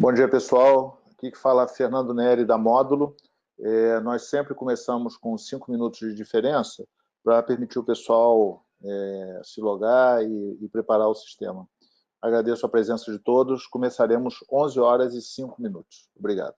Bom dia, pessoal. Aqui que fala Fernando Neri, da Módulo. Nós sempre começamos com 5 minutos de diferença para permitir o pessoal se logar e preparar o sistema. Agradeço a presença de todos. Começaremos 11 horas e 5 minutos. Obrigado.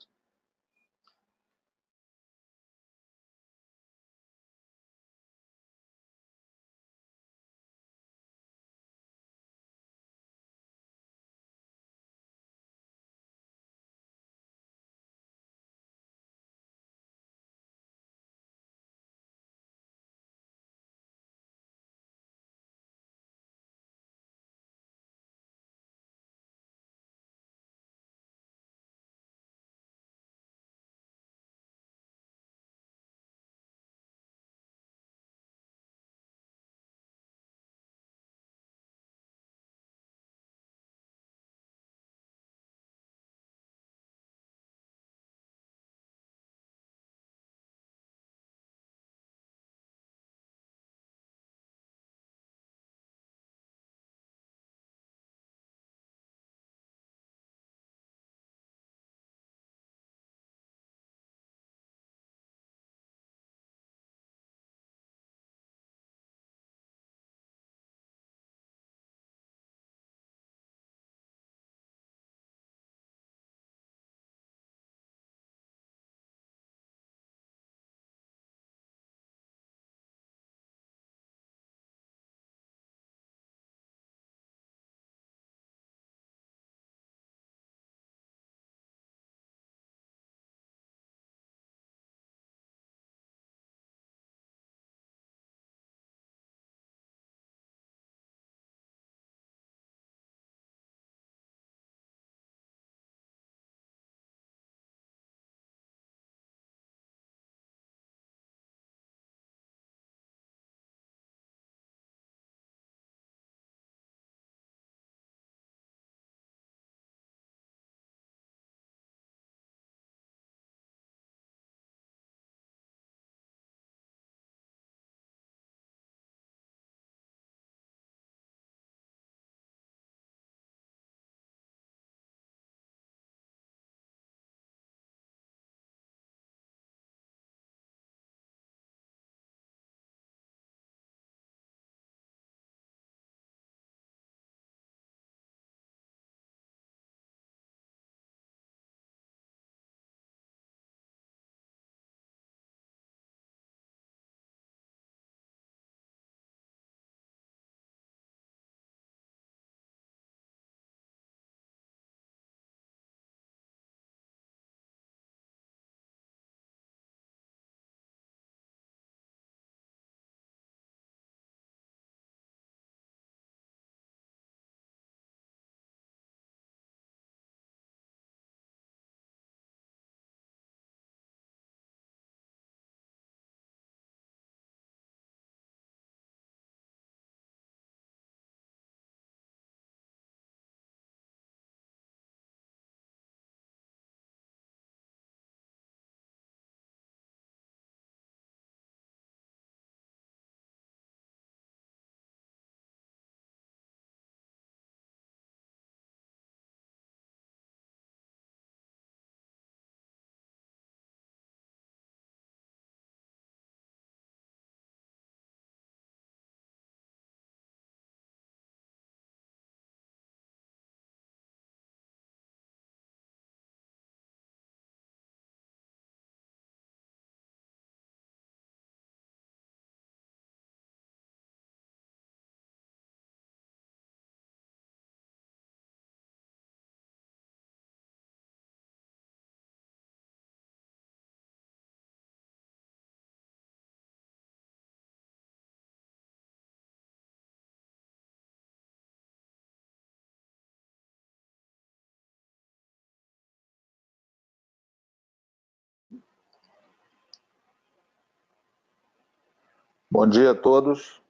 Bom dia a todos.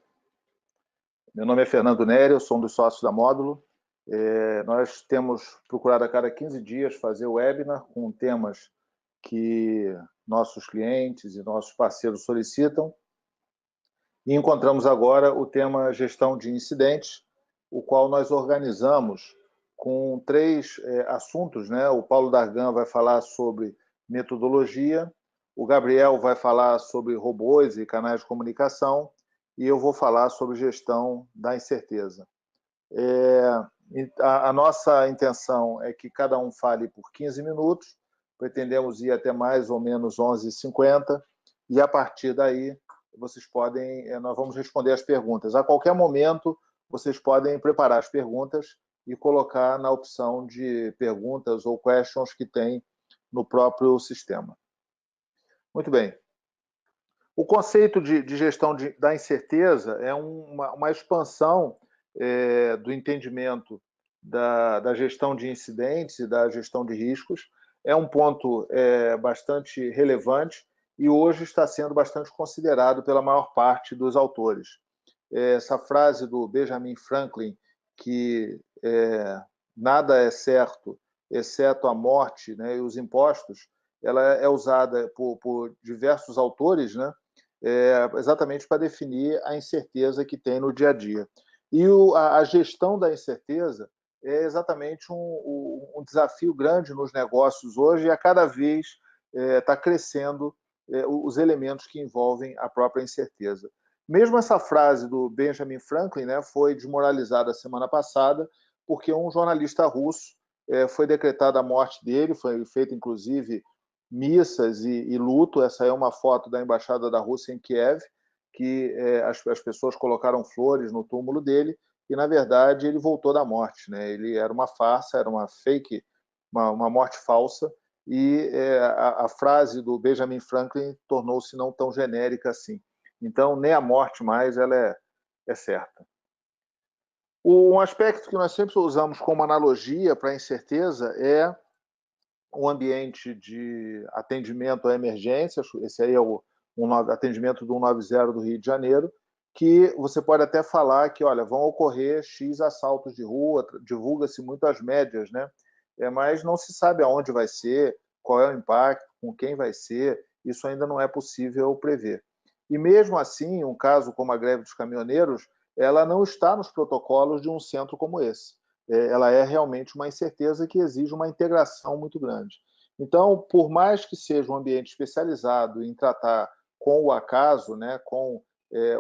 Meu nome é Fernando Neri, eu sou um dos sócios da Módulo. Nós temos procurado a cada 15 dias fazer webinar com temas que nossos clientes e nossos parceiros solicitam. E encontramos agora o tema gestão de incidentes, o qual nós organizamos com 3 assuntos, né? O Paulo Dargan vai falar sobre metodologia, o Gabriel vai falar sobre robôs e canais de comunicação, e eu vou falar sobre gestão da incerteza. A nossa intenção é que cada um fale por 15 minutos, pretendemos ir até mais ou menos 11h50, e a partir daí nós vamos responder as perguntas. A qualquer momento, vocês podem preparar as perguntas e colocar na opção de perguntas ou questions que tem no próprio sistema. Muito bem. O conceito de gestão da incerteza é uma expansão do entendimento da gestão de incidentes e da gestão de riscos. É um ponto bastante relevante e hoje está sendo bastante considerado pela maior parte dos autores. Essa frase do Benjamin Franklin, que nada é certo, exceto a morte, né, e os impostos, ela é usada por diversos autores, né, exatamente para definir a incerteza que tem no dia a dia. E a gestão da incerteza é exatamente um desafio grande nos negócios hoje, e a cada vez está crescendo os elementos que envolvem a própria incerteza. Mesmo essa frase do Benjamin Franklin, né, foi desmoralizada semana passada, porque um jornalista russo foi decretada a morte dele, foi feito inclusive missas e luto. Essa é uma foto da embaixada da Rússia em Kiev, que as pessoas colocaram flores no túmulo dele, e na verdade ele voltou da morte, né? Ele era uma farsa, era uma fake, uma morte falsa, e a frase do Benjamin Franklin tornou-se não tão genérica assim. Então, nem a morte mais ela é certa. Um aspecto que nós sempre usamos como analogia para a incerteza é um ambiente de atendimento a emergências. Esse aí é o atendimento do 190 do Rio de Janeiro, que você pode até falar que, olha, vão ocorrer X assaltos de rua, divulga-se muito as médias, né? Mas não se sabe aonde vai ser, qual é o impacto, com quem vai ser, isso ainda não é possível prever. E mesmo assim, um caso como a greve dos caminhoneiros, ela não está nos protocolos de um centro como esse. Ela é realmente uma incerteza que exige uma integração muito grande. Então, por mais que seja um ambiente especializado em tratar com o acaso, né, com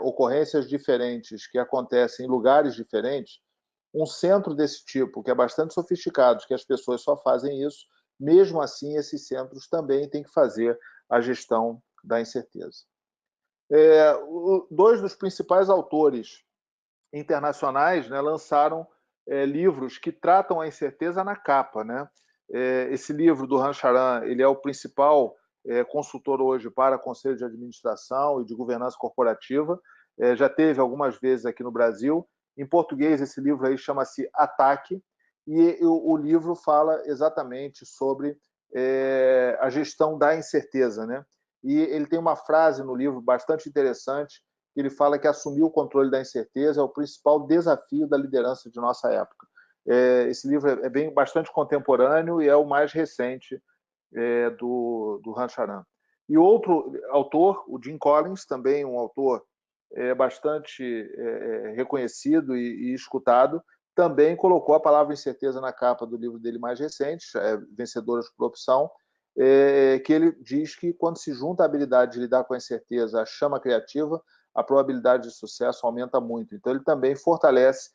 ocorrências diferentes que acontecem em lugares diferentes, um centro desse tipo, que é bastante sofisticado, que as pessoas só fazem isso, mesmo assim, esses centros também têm que fazer a gestão da incerteza. Dois dos principais autores internacionais, né, lançaram livros que tratam a incerteza na capa, né? Esse livro do Rancharan, ele é o principal consultor hoje para conselho de administração e de governança corporativa, já teve algumas vezes aqui no Brasil. Em português, esse livro aí chama-se Ataque, e o livro fala exatamente sobre a gestão da incerteza, né? E ele tem uma frase no livro bastante interessante, que ele fala que assumir o controle da incerteza é o principal desafio da liderança de nossa época. Esse livro é bastante contemporâneo e é o mais recente do Rancharan. E outro autor, o Jim Collins, também um autor bastante reconhecido e escutado, também colocou a palavra incerteza na capa do livro dele mais recente, Vencedoras por Opção, que ele diz que quando se junta a habilidade de lidar com a incerteza, a chama criativa, a probabilidade de sucesso aumenta muito. Então, ele também fortalece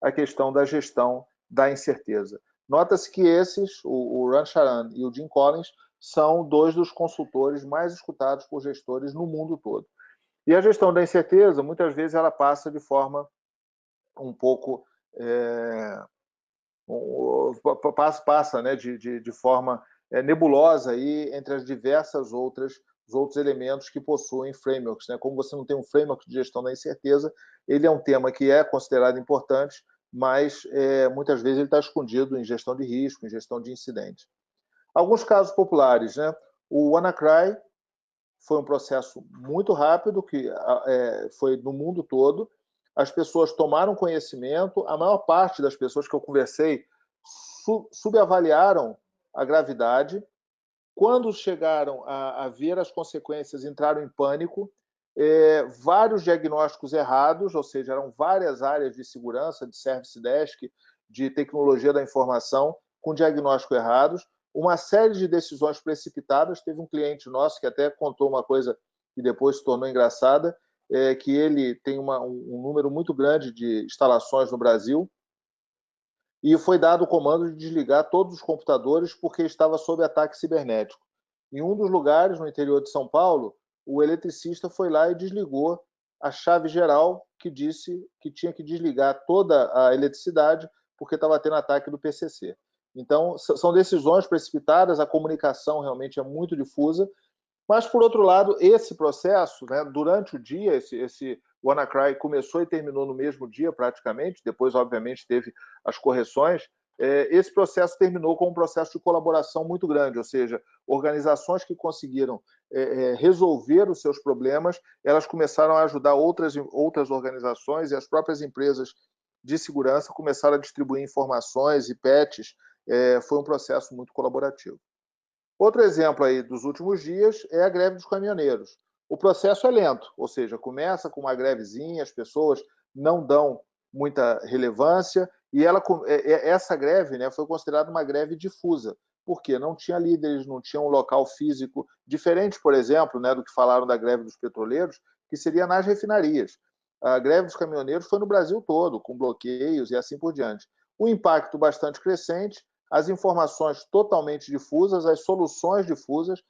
a questão da gestão da incerteza. Nota-se que esses, o Rancharan e o Jim Collins, são dois dos consultores mais escutados por gestores no mundo todo. E a gestão da incerteza, muitas vezes, ela passa de forma um pouco... passa né, de forma nebulosa aí entre as diversas os outros elementos que possuem frameworks, né? Como você não tem um framework de gestão da incerteza, ele é um tema que é considerado importante, mas muitas vezes ele está escondido em gestão de risco, em gestão de incidentes. Alguns casos populares, né? O WannaCry foi um processo muito rápido, que foi no mundo todo. As pessoas tomaram conhecimento, a maior parte das pessoas que eu conversei subavaliaram a gravidade. Quando chegaram a ver as consequências, entraram em pânico. Vários diagnósticos errados, ou seja, eram várias áreas de segurança, de service desk, de tecnologia da informação com diagnóstico errados, uma série de decisões precipitadas. Teve um cliente nosso que até contou uma coisa que depois se tornou engraçada, que ele tem um número muito grande de instalações no Brasil, e foi dado o comando de desligar todos os computadores porque estava sob ataque cibernético. Em um dos lugares, no interior de São Paulo, o eletricista foi lá e desligou a chave geral que disse que tinha que desligar toda a eletricidade porque estava tendo ataque do PCC. Então, são decisões precipitadas, a comunicação realmente é muito difusa, mas, por outro lado, esse processo, né, durante o dia, esse WannaCry começou e terminou no mesmo dia, praticamente, depois, obviamente, teve as correções, esse processo terminou com um processo de colaboração muito grande, ou seja, organizações que conseguiram resolver os seus problemas, elas começaram a ajudar outras organizações, e as próprias empresas de segurança começaram a distribuir informações e patches. Foi um processo muito colaborativo. Outro exemplo aí dos últimos dias é a greve dos caminhoneiros. O processo é lento, ou seja, começa com uma grevezinha, as pessoas não dão muita relevância, e essa greve, né, foi considerada uma greve difusa, porque não tinha líderes, não tinha um local físico, diferente, por exemplo, né, do que falaram da greve dos petroleiros, que seria nas refinarias. A greve dos caminhoneiros foi no Brasil todo, com bloqueios e assim por diante. O impacto bastante crescente, as informações totalmente difusas, as soluções difusas,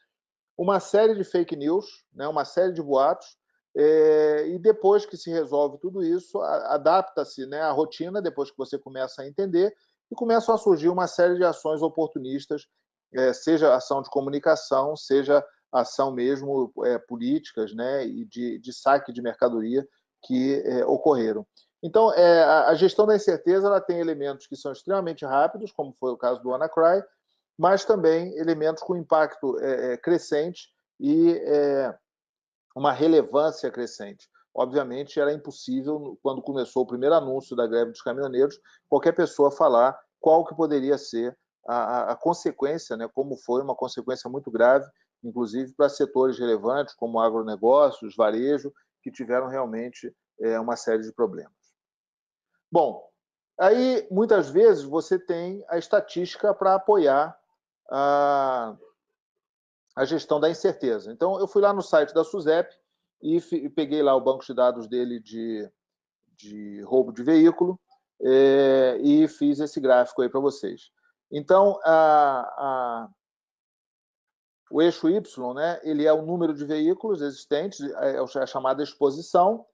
uma série de fake news, né, uma série de boatos, e depois que se resolve tudo isso, adapta-se, né, a rotina, depois que você começa a entender, e começam a surgir uma série de ações oportunistas, seja ação de comunicação, seja ação mesmo políticas, né, e de saque de mercadoria que ocorreram. Então, a gestão da incerteza ela tem elementos que são extremamente rápidos, como foi o caso do WannaCry, mas também elementos com impacto crescente e uma relevância crescente. Obviamente, era impossível, quando começou o primeiro anúncio da greve dos caminhoneiros, qualquer pessoa falar qual que poderia ser a consequência, né, como foi uma consequência muito grave, inclusive para setores relevantes, como agronegócios, varejo, que tiveram realmente uma série de problemas. Bom, aí muitas vezes você tem a estatística para apoiar a gestão da incerteza. Então, eu fui lá no site da SUSEP e peguei lá o banco de dados dele de roubo de veículo e fiz esse gráfico aí para vocês. Então, o eixo Y, né, ele é o número de veículos existentes, é a chamada exposição.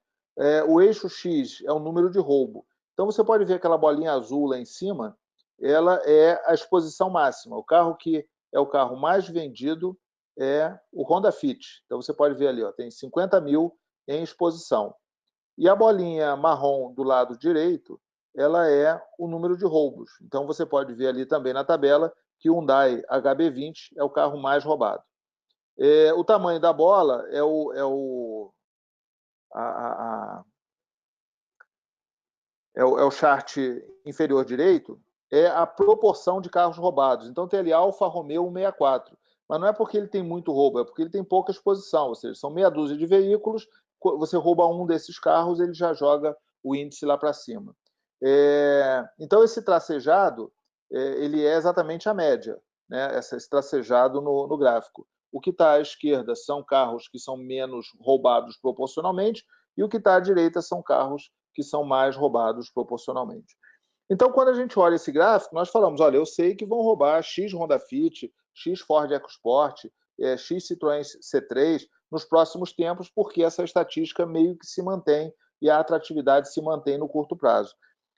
O eixo X é o número de roubo. Então, você pode ver aquela bolinha azul lá em cima, ela é a exposição máxima. O carro que é o carro mais vendido é o Honda Fit. Então, você pode ver ali, ó, tem 50 mil em exposição. E a bolinha marrom do lado direito, ela é o número de roubos. Então, você pode ver ali também na tabela que o Hyundai HB20 é o carro mais roubado. O tamanho da bola é o chart inferior direito, é a proporção de carros roubados. Então, tem ali Alfa Romeo 164. Mas não é porque ele tem muito roubo, é porque ele tem pouca exposição. Ou seja, são meia dúzia de veículos, você rouba um desses carros, ele já joga o índice lá para cima. Então, esse tracejado, ele é exatamente a média, né? Esse tracejado no gráfico. O que está à esquerda são carros que são menos roubados proporcionalmente, e o que está à direita são carros que são mais roubados proporcionalmente. Então, quando a gente olha esse gráfico, nós falamos, olha, eu sei que vão roubar X Honda Fit, X Ford EcoSport, X Citroën C3 nos próximos tempos, porque essa estatística meio que se mantém e a atratividade se mantém no curto prazo.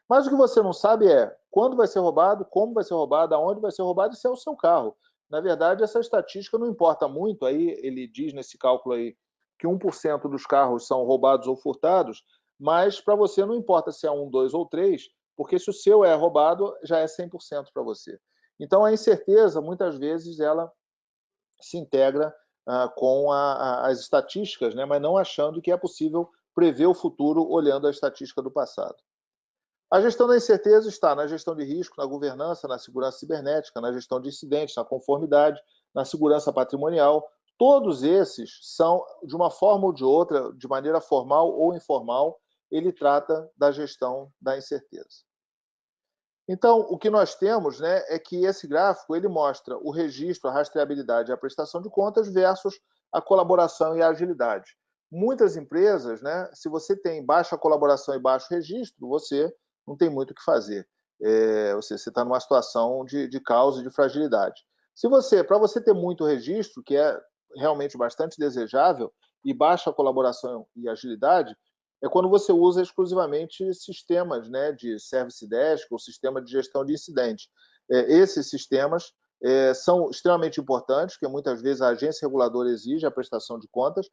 Mas o que você não sabe é quando vai ser roubado, como vai ser roubado, aonde vai ser roubado e se é o seu carro. Na verdade, essa estatística não importa muito. Aí ele diz nesse cálculo aí que 1% dos carros são roubados ou furtados, mas para você não importa se é 1, 2 ou 3, porque se o seu é roubado, já é 100% para você. Então, a incerteza, muitas vezes, ela se integra com as estatísticas, né? Mas não achando que é possível prever o futuro olhando a estatística do passado. A gestão da incerteza está na gestão de risco, na governança, na segurança cibernética, na gestão de incidentes, na conformidade, na segurança patrimonial. Todos esses são, de uma forma ou de outra, de maneira formal ou informal, ele trata da gestão da incerteza. Então, o que nós temos, né, é que esse gráfico ele mostra o registro, a rastreabilidade e a prestação de contas versus a colaboração e a agilidade. Muitas empresas, né, se você tem baixa colaboração e baixo registro, você não tem muito o que fazer. Você está numa situação de caos e de fragilidade. Para você ter muito registro, que é realmente bastante desejável, e baixa colaboração e agilidade, é quando você usa exclusivamente sistemas, né, de Service Desk ou sistema de gestão de incidentes. Esses sistemas são extremamente importantes, porque muitas vezes a agência reguladora exige a prestação de contas,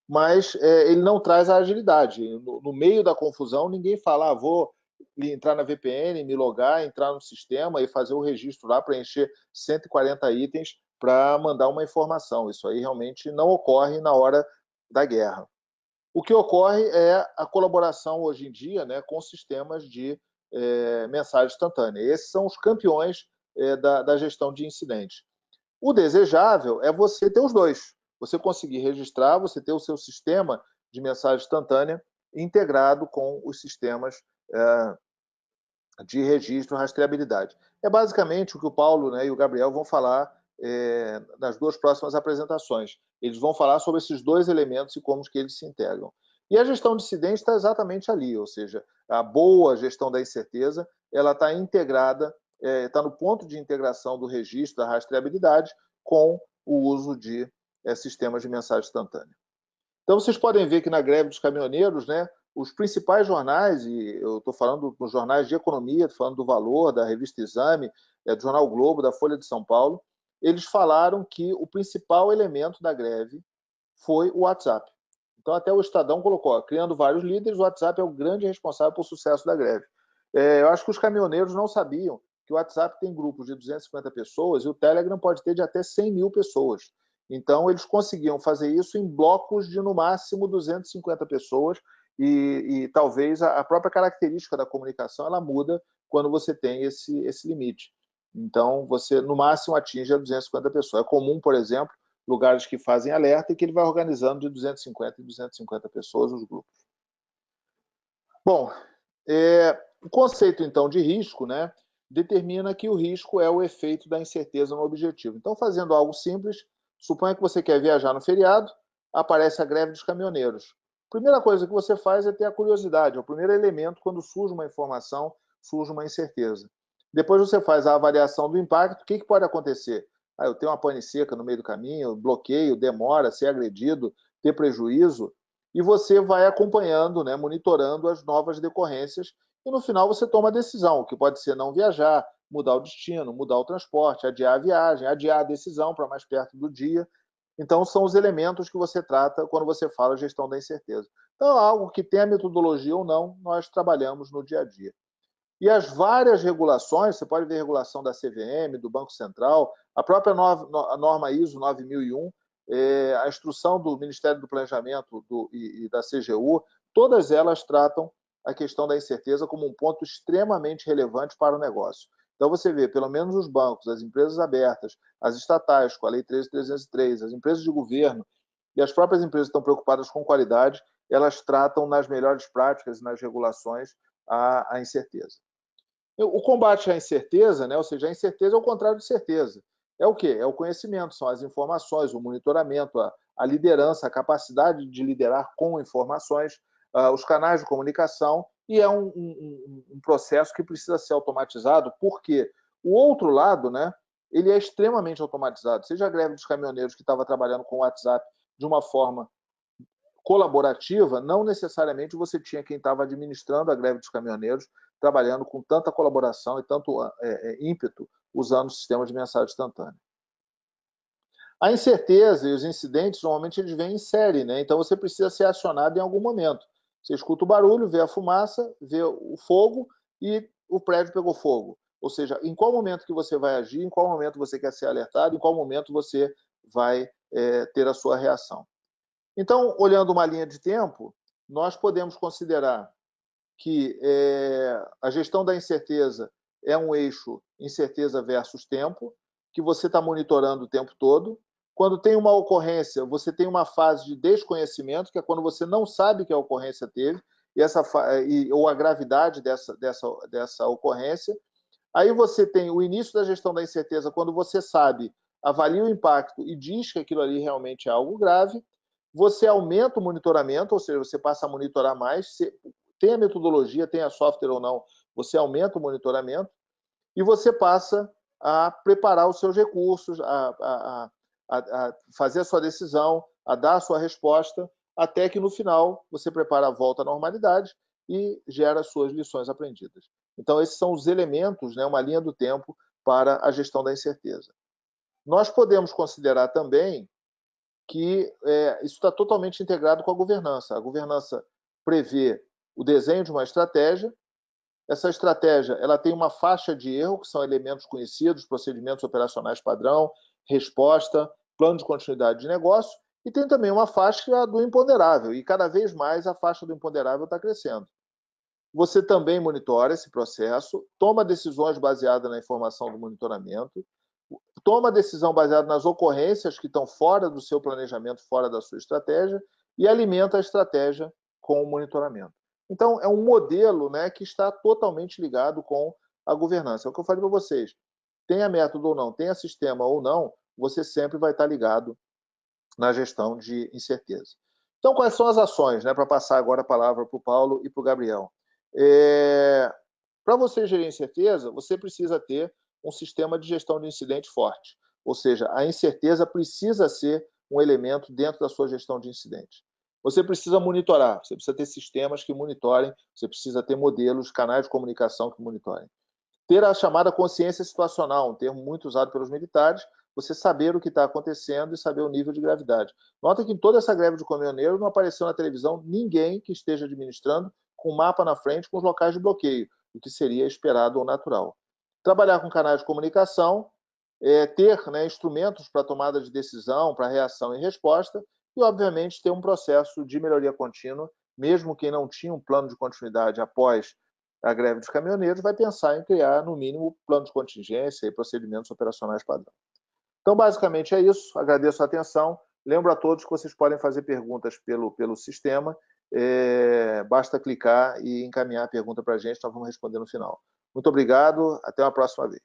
mas ele não traz a agilidade. No meio da confusão, ninguém fala, vou entrar na VPN, me logar, entrar no sistema e fazer o registro lá, preencher 140 itens para mandar uma informação. Isso aí realmente não ocorre na hora da guerra. O que ocorre é a colaboração hoje em dia, né, com sistemas de mensagem instantânea. Esses são os campeões da gestão de incidentes. O desejável é você ter os dois. Você conseguir registrar, você ter o seu sistema de mensagem instantânea integrado com os sistemas de registro e rastreabilidade. É basicamente o que o Paulo, né, e o Gabriel vão falar nas duas próximas apresentações. Eles vão falar sobre esses dois elementos e como que eles se integram. E a gestão de incidentes está exatamente ali, ou seja, a boa gestão da incerteza, ela está integrada, está no ponto de integração do registro, da rastreabilidade, com o uso de sistemas de mensagem instantânea. Então, vocês podem ver que na greve dos caminhoneiros, né, os principais jornais, e eu estou falando dos jornais de economia, estou falando do Valor, da revista Exame, do Jornal Globo, da Folha de São Paulo, eles falaram que o principal elemento da greve foi o WhatsApp. Então, até o Estadão colocou, criando vários líderes, o WhatsApp é o grande responsável pelo sucesso da greve. Eu acho que os caminhoneiros não sabiam que o WhatsApp tem grupos de 250 pessoas e o Telegram pode ter de até 100 mil pessoas. Então, eles conseguiam fazer isso em blocos de, no máximo, 250 pessoas e talvez a própria característica da comunicação ela muda quando você tem esse limite. Então, você, no máximo, atinge a 250 pessoas. É comum, por exemplo, lugares que fazem alerta e que ele vai organizando de 250 em 250 pessoas os grupos. Bom, o conceito, então, de risco, né, determina que o risco é o efeito da incerteza no objetivo. Então, fazendo algo simples, suponha que você quer viajar no feriado, aparece a greve dos caminhoneiros. A primeira coisa que você faz é ter a curiosidade, é o primeiro elemento quando surge uma informação, surge uma incerteza. Depois você faz a avaliação do impacto, o que pode acontecer? Eu tenho uma pane seca no meio do caminho, bloqueio, demora, ser agredido, ter prejuízo, e você vai acompanhando, né, monitorando as novas decorrências, e no final você toma a decisão, que pode ser não viajar, mudar o destino, mudar o transporte, adiar a viagem, adiar a decisão para mais perto do dia. Então, são os elementos que você trata quando você fala gestão da incerteza. Então, algo que tenha metodologia ou não, nós trabalhamos no dia a dia. E as várias regulações, você pode ver a regulação da CVM, do Banco Central, a própria norma ISO 9001, a instrução do Ministério do Planejamento e da CGU, todas elas tratam a questão da incerteza como um ponto extremamente relevante para o negócio. Então, você vê, pelo menos os bancos, as empresas abertas, as estatais, com a Lei 13.303, as empresas de governo e as próprias empresas que estão preocupadas com qualidade, elas tratam nas melhores práticas e nas regulações a incerteza. O combate à incerteza, né? Ou seja, a incerteza é o contrário de certeza. É o quê? É o conhecimento, são as informações, o monitoramento, a liderança, a capacidade de liderar com informações, os canais de comunicação, e é um processo que precisa ser automatizado, porque o outro lado, né, ele é extremamente automatizado. Seja a greve dos caminhoneiros que estava trabalhando com o WhatsApp de uma forma colaborativa, não necessariamente você tinha quem estava administrando a greve dos caminhoneiros, trabalhando com tanta colaboração e tanto ímpeto, usando o sistema de mensagem instantânea. A incerteza e os incidentes, normalmente, eles vêm em série, né? Então, você precisa ser acionado em algum momento. Você escuta o barulho, vê a fumaça, vê o fogo e o prédio pegou fogo. Ou seja, em qual momento que você vai agir, em qual momento você quer ser alertado, em qual momento você vai ter a sua reação. Então, olhando uma linha de tempo, nós podemos considerar que a gestão da incerteza é um eixo incerteza versus tempo, que você está monitorando o tempo todo. Quando tem uma ocorrência, você tem uma fase de desconhecimento, que é quando você não sabe que a ocorrência teve, ou a gravidade dessa ocorrência. Aí você tem o início da gestão da incerteza, quando você sabe, avalia o impacto e diz que aquilo ali realmente é algo grave. Você aumenta o monitoramento, ou seja, você passa a monitorar mais, tem a metodologia, tem a software ou não, você aumenta o monitoramento e você passa a preparar os seus recursos, a fazer a sua decisão, a dar a sua resposta, até que no final você prepara a volta à normalidade e gera as suas lições aprendidas. Então, esses são os elementos, né, uma linha do tempo para a gestão da incerteza. Nós podemos considerar também que isso está totalmente integrado com a governança. A governança prevê o desenho de uma estratégia. Essa estratégia ela tem uma faixa de erro, que são elementos conhecidos, procedimentos operacionais padrão, resposta, plano de continuidade de negócio, e tem também uma faixa do imponderável, e cada vez mais a faixa do imponderável está crescendo. Você também monitora esse processo, toma decisões baseadas na informação do monitoramento, toma decisão baseada nas ocorrências que estão fora do seu planejamento, fora da sua estratégia, e alimenta a estratégia com o monitoramento. Então, é um modelo, né, que está totalmente ligado com a governança. É o que eu falei para vocês. Tenha método ou não, tenha sistema ou não, você sempre vai estar ligado na gestão de incerteza. Então, quais são as ações, né, para passar agora a palavra para o Paulo e para o Gabriel? Para você gerir incerteza, você precisa ter um sistema de gestão de incidente forte. Ou seja, a incerteza precisa ser um elemento dentro da sua gestão de incidentes. Você precisa monitorar, você precisa ter sistemas que monitorem, você precisa ter modelos, canais de comunicação que monitorem. Ter a chamada consciência situacional, um termo muito usado pelos militares, você saber o que está acontecendo e saber o nível de gravidade. Nota que em toda essa greve de caminhoneiro não apareceu na televisão ninguém que esteja administrando com um mapa na frente com os locais de bloqueio, o que seria esperado ou natural. Trabalhar com canais de comunicação, ter, né, instrumentos para tomada de decisão, para reação e resposta, e, obviamente, ter um processo de melhoria contínua, mesmo quem não tinha um plano de continuidade após a greve dos caminhoneiros, vai pensar em criar, no mínimo, plano de contingência e procedimentos operacionais padrão. Então, basicamente é isso. Agradeço a atenção. Lembro a todos que vocês podem fazer perguntas pelo sistema. Basta clicar e encaminhar a pergunta para a gente, nós vamos responder no final. Muito obrigado. Até uma próxima vez.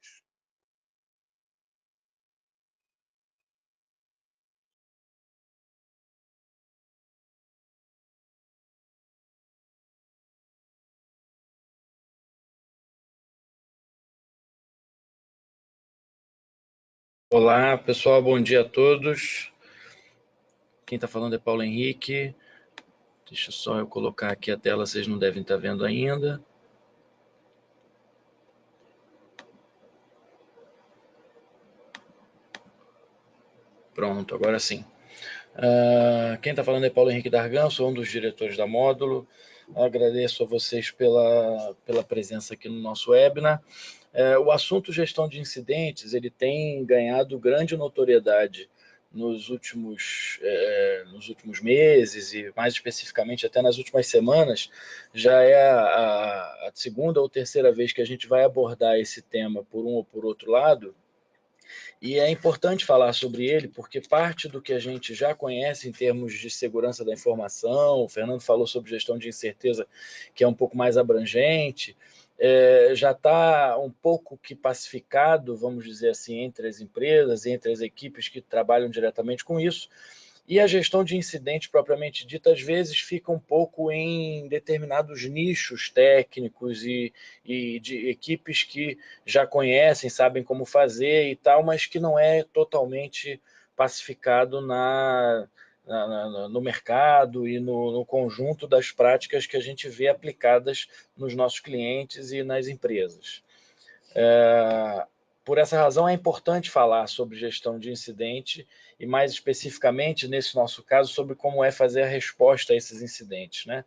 Olá, pessoal, bom dia a todos. Quem está falando é Paulo Henrique. Deixa só eu colocar aqui a tela, vocês não devem estar vendo ainda. Pronto, agora sim. Quem está falando é Paulo Henrique Dargan, sou um dos diretores da Módulo. Agradeço a vocês pela presença aqui no nosso webinar. O assunto gestão de incidentes ele tem ganhado grande notoriedade nos últimos meses e, mais especificamente, até nas últimas semanas. Já é a segunda ou terceira vez que a gente vai abordar esse tema por um ou por outro lado. E é importante falar sobre ele porque parte do que a gente já conhece em termos de segurança da informação, o Fernando falou sobre gestão de incerteza, que é um pouco mais abrangente, já está um pouco que pacificado, vamos dizer assim, entre as empresas, entre as equipes que trabalham diretamente com isso. E a gestão de incidentes propriamente dita, às vezes, fica um pouco em determinados nichos técnicos e de equipes que já conhecem, sabem como fazer e tal, mas que não é totalmente pacificado no mercado e no conjunto das práticas que a gente vê aplicadas nos nossos clientes e nas empresas. Por essa razão, é importante falar sobre gestão de incidente e, mais especificamente, nesse nosso caso, sobre como é fazer a resposta a esses incidentes, né?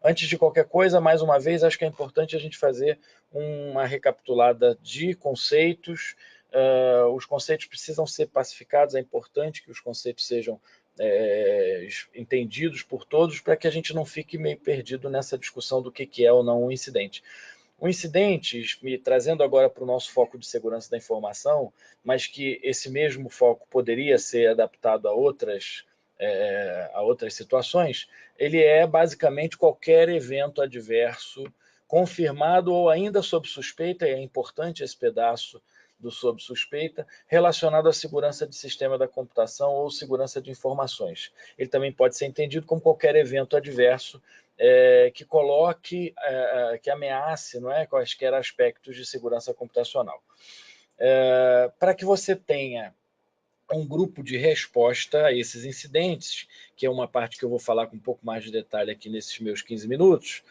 Antes de qualquer coisa, mais uma vez, acho que é importante a gente fazer uma recapitulada de conceitos. Os conceitos precisam ser pacificados, é importante que os conceitos sejam entendidos por todos para que a gente não fique meio perdido nessa discussão do que é ou não um incidente. O incidente, me trazendo agora para o nosso foco de segurança da informação, mas que esse mesmo foco poderia ser adaptado a outras situações, ele é basicamente qualquer evento adverso confirmado ou ainda sob suspeita, e é importante esse pedaço do sob suspeita, relacionado à segurança de sistema da computação ou segurança de informações. Ele também pode ser entendido como qualquer evento adverso que coloque, que ameace, não é, quaisquer aspectos de segurança computacional. Para que você tenha um grupo de resposta a esses incidentes, que é uma parte que eu vou falar com um pouco mais de detalhe aqui nesses meus 15 minutos,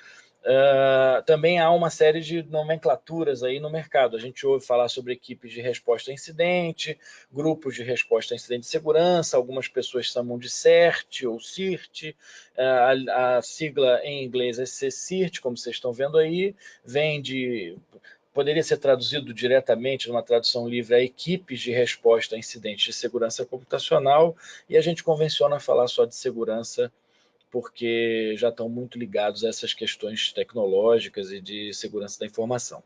também há uma série de nomenclaturas aí no mercado. A gente ouve falar sobre equipes de resposta a incidente, grupos de resposta a incidente de segurança, algumas pessoas chamam de CERT ou CIRT, a sigla em inglês é CSIRT, como vocês estão vendo aí, vem de... Poderia ser traduzido diretamente, numa tradução livre, a equipes de resposta a incidentes de segurança computacional, e a gente convenciona falar só de segurança porque já estão muito ligados a essas questões tecnológicas e de segurança da informação.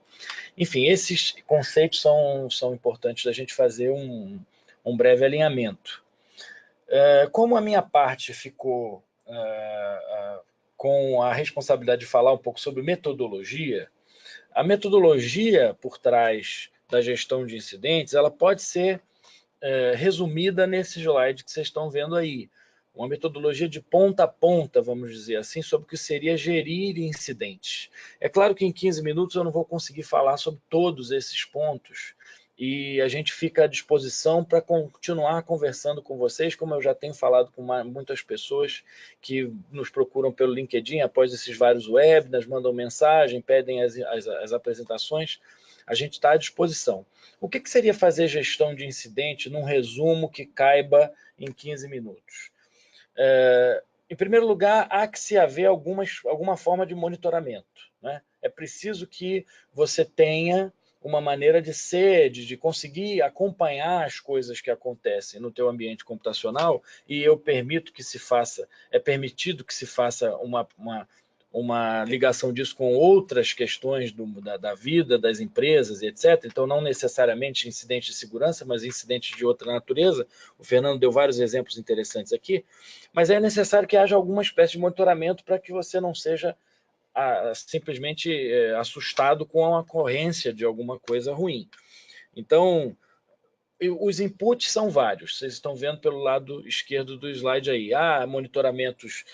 Enfim, esses conceitos são importantes da gente fazer um breve alinhamento. Como a minha parte ficou com a responsabilidade de falar um pouco sobre metodologia, a metodologia por trás da gestão de incidentes, ela pode ser resumida nesse slide que vocês estão vendo aí. Uma metodologia de ponta a ponta, vamos dizer assim, sobre o que seria gerir incidentes. É claro que em 15 minutos eu não vou conseguir falar sobre todos esses pontos, e a gente fica à disposição para continuar conversando com vocês, como eu já tenho falado com muitas pessoas que nos procuram pelo LinkedIn após esses vários webinars, mandam mensagem, pedem as apresentações. A gente está à disposição. O que seria fazer gestão de incidente num resumo que caiba em 15 minutos? Em primeiro lugar, há que se haver alguma forma de monitoramento, né? É preciso que você tenha uma maneira de conseguir acompanhar as coisas que acontecem no teu ambiente computacional, e eu permito que se faça, é permitido que se faça uma ligação disso com outras questões da vida, das empresas, etc. Então, não necessariamente incidentes de segurança, mas incidentes de outra natureza. O Fernando deu vários exemplos interessantes aqui, mas é necessário que haja alguma espécie de monitoramento para que você não seja simplesmente assustado com a ocorrência de alguma coisa ruim. Então, os inputs são vários. Vocês estão vendo pelo lado esquerdo do slide aí. Há monitoramentos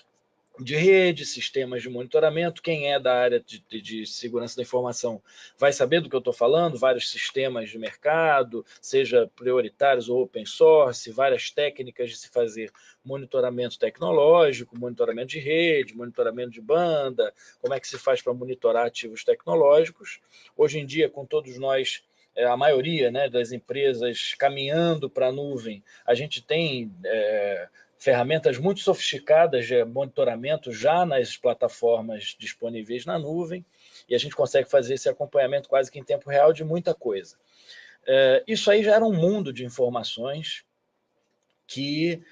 de rede, sistemas de monitoramento. Quem é da área de segurança da informação vai saber do que eu estou falando, vários sistemas de mercado, seja prioritários ou open source, várias técnicas de se fazer monitoramento tecnológico, monitoramento de rede, monitoramento de banda, como é que se faz para monitorar ativos tecnológicos. Hoje em dia, com todos nós, a maioria, né, das empresas caminhando para a nuvem, a gente tem ferramentas muito sofisticadas de monitoramento já nas plataformas disponíveis na nuvem, e a gente consegue fazer esse acompanhamento quase que em tempo real de muita coisa. Isso aí já era um mundo de informações que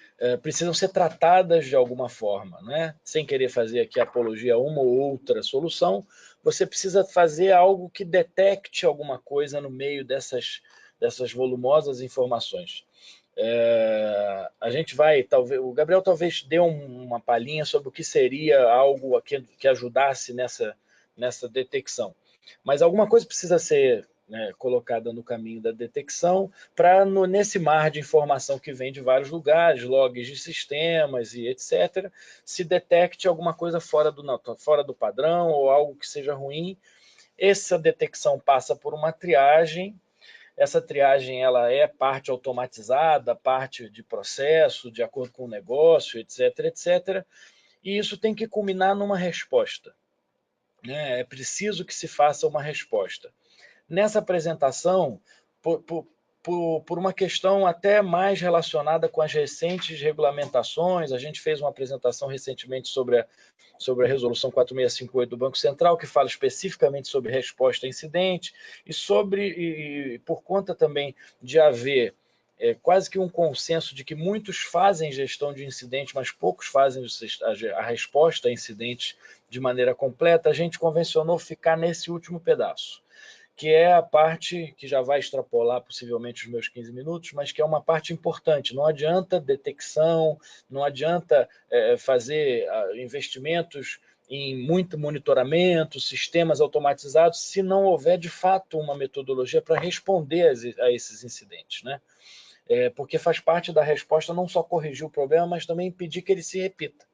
precisam ser tratadas de alguma forma, né? Sem querer fazer aqui apologia a uma ou outra solução, você precisa fazer algo que detecte alguma coisa no meio dessas volumosas informações. A gente vai, talvez, o Gabriel talvez dê uma palhinha sobre o que seria algo que ajudasse nessa detecção. Mas alguma coisa precisa ser colocada no caminho da detecção para, nesse mar de informação que vem de vários lugares, logs de sistemas e etc., se detecte alguma coisa fora do padrão ou algo que seja ruim. Essa detecção passa por uma triagem. Essa triagem ela é parte automatizada, parte de processo, de acordo com o negócio, etc., etc. E isso tem que culminar numa resposta, né? É preciso que se faça uma resposta. Nessa apresentação, por uma questão até mais relacionada com as recentes regulamentações, a gente fez uma apresentação recentemente sobre a resolução 4658 do Banco Central, que fala especificamente sobre resposta a incidente, e por conta também de haver quase que um consenso de que muitos fazem gestão de incidente, mas poucos fazem a resposta a incidentes de maneira completa, a gente convencionou ficar nesse último pedaço, que é a parte que já vai extrapolar possivelmente os meus 15 minutos, mas que é uma parte importante. Não adianta detecção, não adianta fazer investimentos em muito monitoramento, sistemas automatizados, se não houver, de fato, uma metodologia para responder a esses incidentes, né? Porque faz parte da resposta não só corrigir o problema, mas também impedir que ele se repita.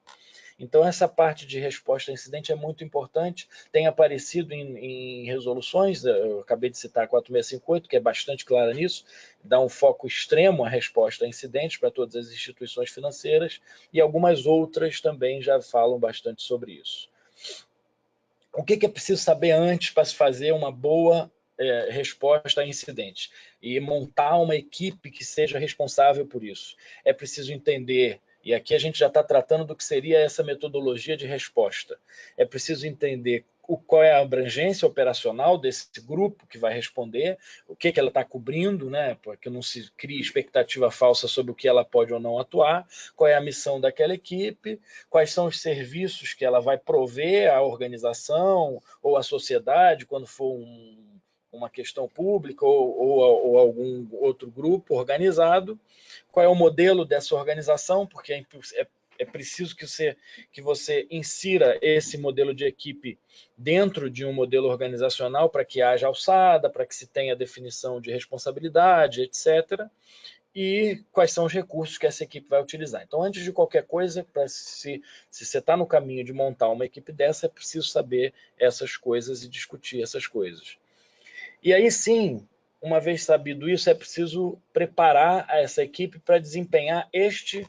Então, essa parte de resposta a incidente é muito importante, tem aparecido em resoluções, eu acabei de citar a 4658, que é bastante clara nisso, dá um foco extremo à resposta a incidentes para todas as instituições financeiras, e algumas outras também já falam bastante sobre isso. O que é preciso saber antes para se fazer uma boa resposta a incidentes? E montar uma equipe que seja responsável por isso. É preciso entender, e aqui a gente já está tratando do que seria essa metodologia de resposta. É preciso entender qual é a abrangência operacional desse grupo que vai responder, o que ela está cobrindo, né, para que não se crie expectativa falsa sobre o que ela pode ou não atuar, qual é a missão daquela equipe, quais são os serviços que ela vai prover à organização ou à sociedade, quando for uma questão pública ou algum outro grupo organizado, qual é o modelo dessa organização, porque é preciso que você insira esse modelo de equipe dentro de um modelo organizacional para que haja alçada, para que se tenha definição de responsabilidade, etc. E quais são os recursos que essa equipe vai utilizar. Então, antes de qualquer coisa, se você está no caminho de montar uma equipe dessa, é preciso saber essas coisas e discutir essas coisas. E aí sim, uma vez sabido isso, é preciso preparar essa equipe para desempenhar este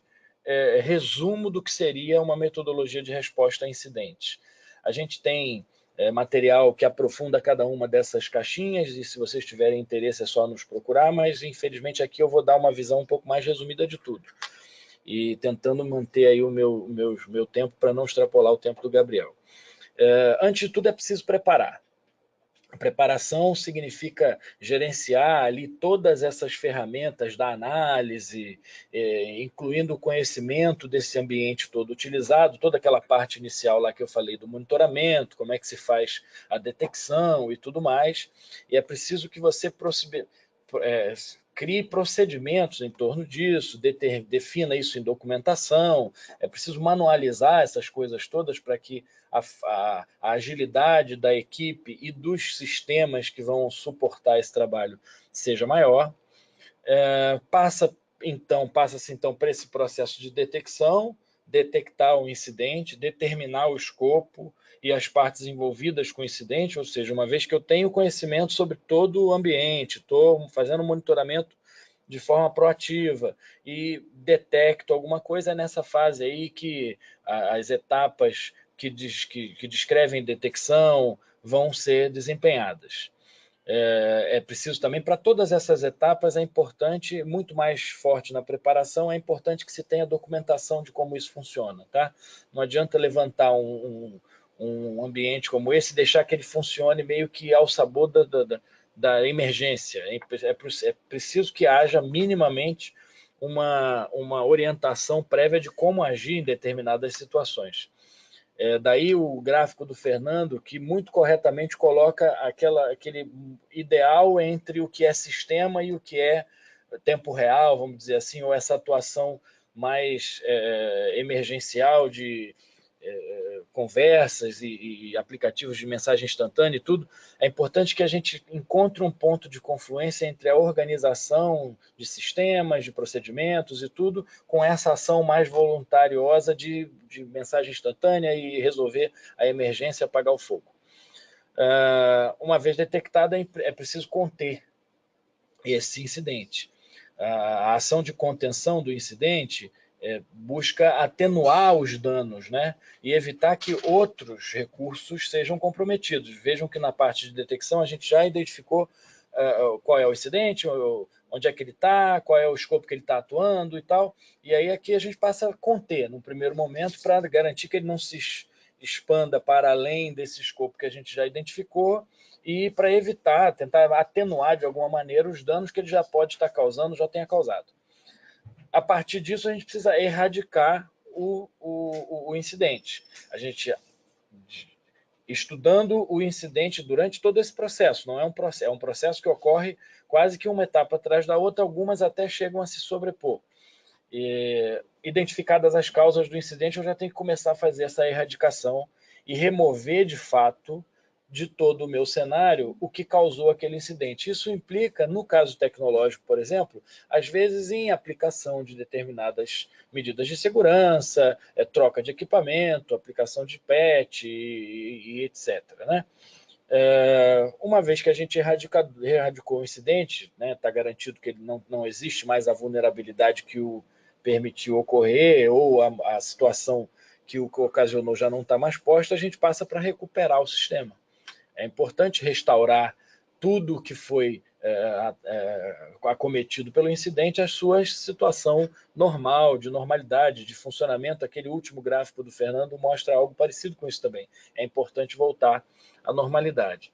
resumo do que seria uma metodologia de resposta a incidentes. A gente tem material que aprofunda cada uma dessas caixinhas, e se vocês tiverem interesse é só nos procurar, mas infelizmente aqui eu vou dar uma visão um pouco mais resumida de tudo, e tentando manter aí o meu tempo para não extrapolar o tempo do Gabriel. Antes de tudo é preciso preparar. A preparação significa gerenciar ali todas essas ferramentas da análise, incluindo o conhecimento desse ambiente todo utilizado, toda aquela parte inicial lá que eu falei do monitoramento, como é que se faz a detecção e tudo mais. E é preciso que você crie procedimentos em torno disso, defina isso em documentação, é preciso manualizar essas coisas todas para que a agilidade da equipe e dos sistemas que vão suportar esse trabalho seja maior. Passa-se então para esse processo de detecção, detectar o incidente, determinar o escopo e as partes envolvidas com o incidente, ou seja, uma vez que eu tenho conhecimento sobre todo o ambiente, estou fazendo monitoramento de forma proativa e detecto alguma coisa, é nessa fase aí que as etapas que descrevem detecção vão ser desempenhadas. É preciso também, para todas essas etapas, é importante, muito mais forte na preparação, é importante que se tenha documentação de como isso funciona. Tá? Não adianta levantar um ambiente como esse e deixar que ele funcione meio que ao sabor da emergência. É preciso que haja minimamente uma orientação prévia de como agir em determinadas situações. Daí o gráfico do Fernando, que muito corretamente coloca aquele ideal entre o que é sistema e o que é tempo real, vamos dizer assim, ou essa atuação mais emergencial de conversas e aplicativos de mensagem instantânea e tudo. É importante que a gente encontre um ponto de confluência entre a organização de sistemas, de procedimentos e tudo, com essa ação mais voluntariosa de mensagem instantânea e resolver a emergência, apagar o fogo. Uma vez detectada, é preciso conter esse incidente. A ação de contenção do incidente busca atenuar os danos, né? E evitar que outros recursos sejam comprometidos. Vejam que na parte de detecção a gente já identificou qual é o incidente, onde é que ele está, qual é o escopo que ele está atuando e tal. E aí aqui a gente passa a conter, no primeiro momento, para garantir que ele não se expanda para além desse escopo que a gente já identificou, e para evitar, tentar atenuar de alguma maneira os danos que ele já pode estar causando, já tenha causado. A partir disso, a gente precisa erradicar o incidente. A gente, estudando o incidente durante todo esse processo, não é um processo, é um processo que ocorre quase que uma etapa atrás da outra, algumas até chegam a se sobrepor. Identificadas as causas do incidente, eu já tenho que começar a fazer essa erradicação e remover, de fato, de todo o meu cenário o que causou aquele incidente. Isso implica, no caso tecnológico, por exemplo, às vezes em aplicação de determinadas medidas de segurança, troca de equipamento, aplicação de patch e etc. Né? Uma vez que a gente erradicou o incidente, está garantido que ele não existe mais a vulnerabilidade que o permitiu ocorrer ou a situação que o ocasionou já não está mais posta, a gente passa para recuperar o sistema. É importante restaurar tudo que foi acometido pelo incidente à sua situação normal, de normalidade, de funcionamento. Aquele último gráfico do Fernando mostra algo parecido com isso também. É importante voltar à normalidade.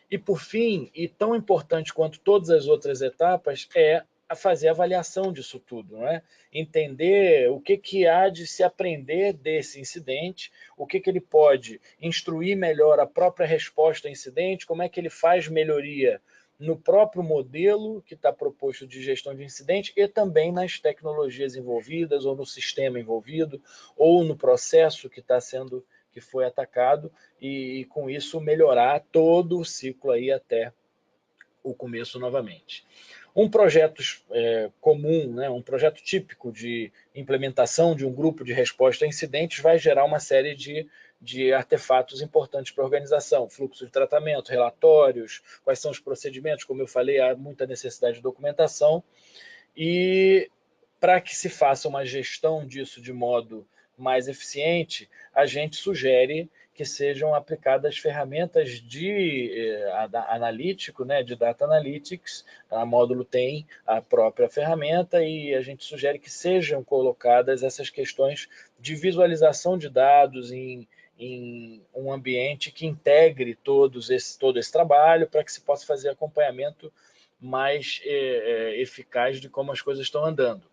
E, por fim, e tão importante quanto todas as outras etapas, é a fazer a avaliação disso tudo, não é? Entender o que há de se aprender desse incidente, o que ele pode instruir melhor a própria resposta ao incidente, como é que ele faz melhoria no próprio modelo que está proposto de gestão de incidente e também nas tecnologias envolvidas, ou no sistema envolvido, ou no processo que foi atacado, e com isso melhorar todo o ciclo aí até o começo novamente. Um projeto comum, né, um projeto típico de implementação de um grupo de resposta a incidentes vai gerar uma série de artefatos importantes para a organização, fluxo de tratamento, relatórios, quais são os procedimentos, como eu falei, há muita necessidade de documentação, e para que se faça uma gestão disso de modo mais eficiente, a gente sugere que sejam aplicadas ferramentas de analítico, né, de data analytics. A Módulo tem a própria ferramenta e a gente sugere que sejam colocadas essas questões de visualização de dados em um ambiente que integre todo esse trabalho para que se possa fazer acompanhamento mais eficaz de como as coisas estão andando.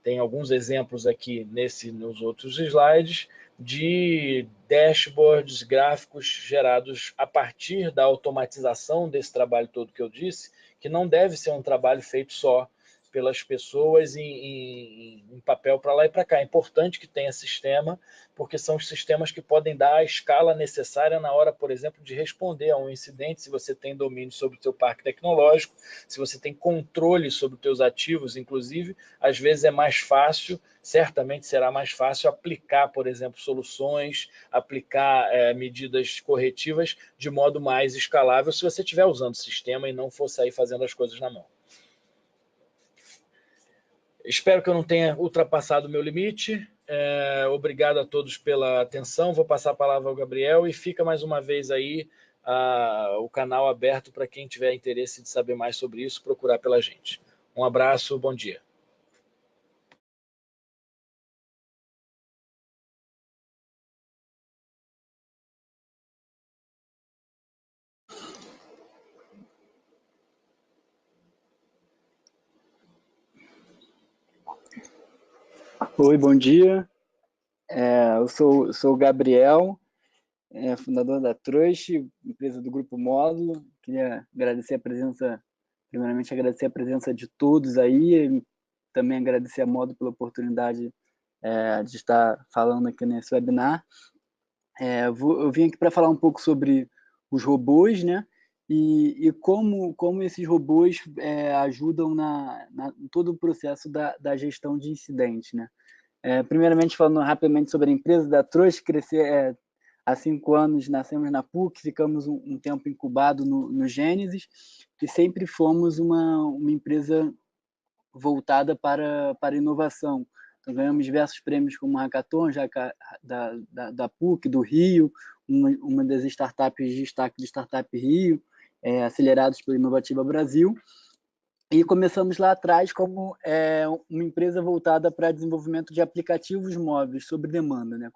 Tem alguns exemplos aqui nos outros slides de dashboards, gráficos gerados a partir da automatização desse trabalho todo que eu disse, que não deve ser um trabalho feito só pelas pessoas em papel para lá e para cá. É importante que tenha sistema, porque são os sistemas que podem dar a escala necessária na hora, por exemplo, de responder a um incidente, se você tem domínio sobre o seu parque tecnológico, se você tem controle sobre os seus ativos, inclusive, às vezes é mais fácil, certamente será mais fácil aplicar, por exemplo, soluções, aplicar medidas corretivas de modo mais escalável se você estiver usando o sistema e não for sair fazendo as coisas na mão. Espero que eu não tenha ultrapassado o meu limite. Obrigado a todos pela atenção. Vou passar a palavra ao Gabriel e fica mais uma vez aí o canal aberto para quem tiver interesse de saber mais sobre isso, procurar pela gente. Um abraço, bom dia. Oi, bom dia. Eu sou o Gabriel, fundador da Trust, empresa do Grupo Módulo. Queria agradecer a presença, primeiramente agradecer a presença de todos aí, e também agradecer a Módulo pela oportunidade de estar falando aqui nesse webinar. Eu vim aqui para falar um pouco sobre os robôs, né? E como esses robôs ajudam em todo o processo da gestão de incidentes, né? Primeiramente, falando rapidamente sobre a empresa da Trust, crescer há 5 anos, nascemos na PUC, ficamos um tempo incubado no Gênesis, e sempre fomos uma empresa voltada para a inovação. Então, ganhamos diversos prêmios como Hackathon, já da PUC, do Rio, uma das startups de destaque do Startup Rio, acelerados pelo Inovativa Brasil. E começamos lá atrás como uma empresa voltada para desenvolvimento de aplicativos móveis sob demanda, né?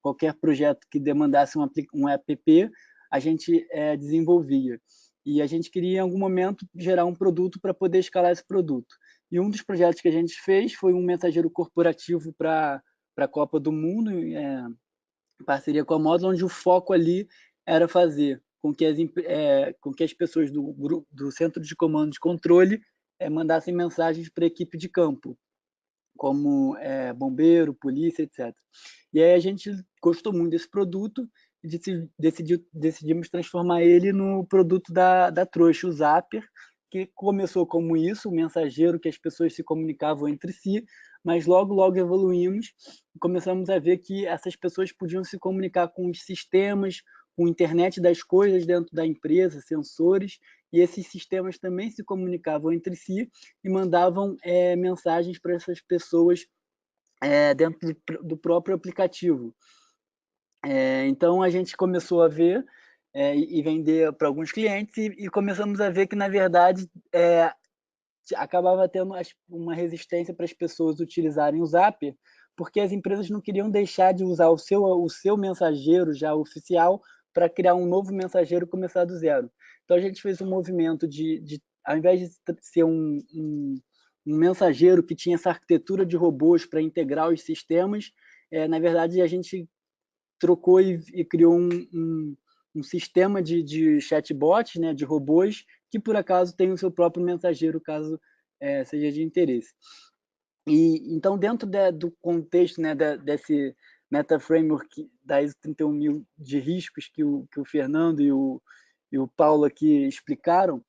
Qualquer projeto que demandasse um app, a gente desenvolvia. E a gente queria, em algum momento, gerar um produto para poder escalar esse produto. E um dos projetos que a gente fez foi um mensageiro corporativo para a Copa do Mundo, em parceria com a Módulo, onde o foco ali era fazer com que as pessoas do Centro de Comando e Controle mandassem mensagens para a equipe de campo, como bombeiro, polícia, etc. E aí a gente gostou muito desse produto e decidimos transformar ele no produto da Trouxa, o Zapper, que começou como isso, o mensageiro que as pessoas se comunicavam entre si, mas logo evoluímos e começamos a ver que essas pessoas podiam se comunicar com os sistemas, com a internet das coisas dentro da empresa, sensores, e esses sistemas também se comunicavam entre si e mandavam mensagens para essas pessoas dentro do próprio aplicativo. Então, a gente começou a ver e vender para alguns clientes e começamos a ver que, na verdade, acabava tendo uma resistência para as pessoas utilizarem o Zapper, porque as empresas não queriam deixar de usar o seu mensageiro já oficial para criar um novo mensageiro e começar do zero. Então, a gente fez um movimento ao invés de ser um mensageiro que tinha essa arquitetura de robôs para integrar os sistemas, na verdade, a gente trocou e criou um sistema de chatbots, né, de robôs, que por acaso tem o seu próprio mensageiro, caso seja de interesse. E então, dentro do contexto, né, desse Meta Framework da ISO 31000 de riscos que o Fernando e o Paulo aqui explicaram,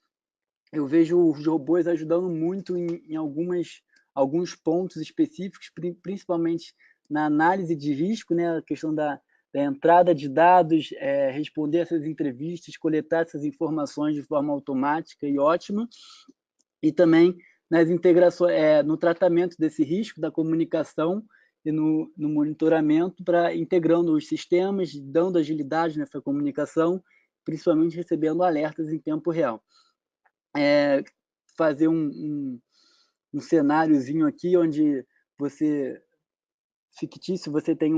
eu vejo os robôs ajudando muito em alguns pontos específicos, principalmente na análise de risco, né, a questão da entrada de dados, responder essas entrevistas, coletar essas informações de forma automática e ótima, e também nas integrações, no tratamento desse risco, da comunicação e no monitoramento, integrando os sistemas, dando agilidade nessa comunicação, principalmente recebendo alertas em tempo real. Fazer um cenáriozinho aqui onde você fictício, você tem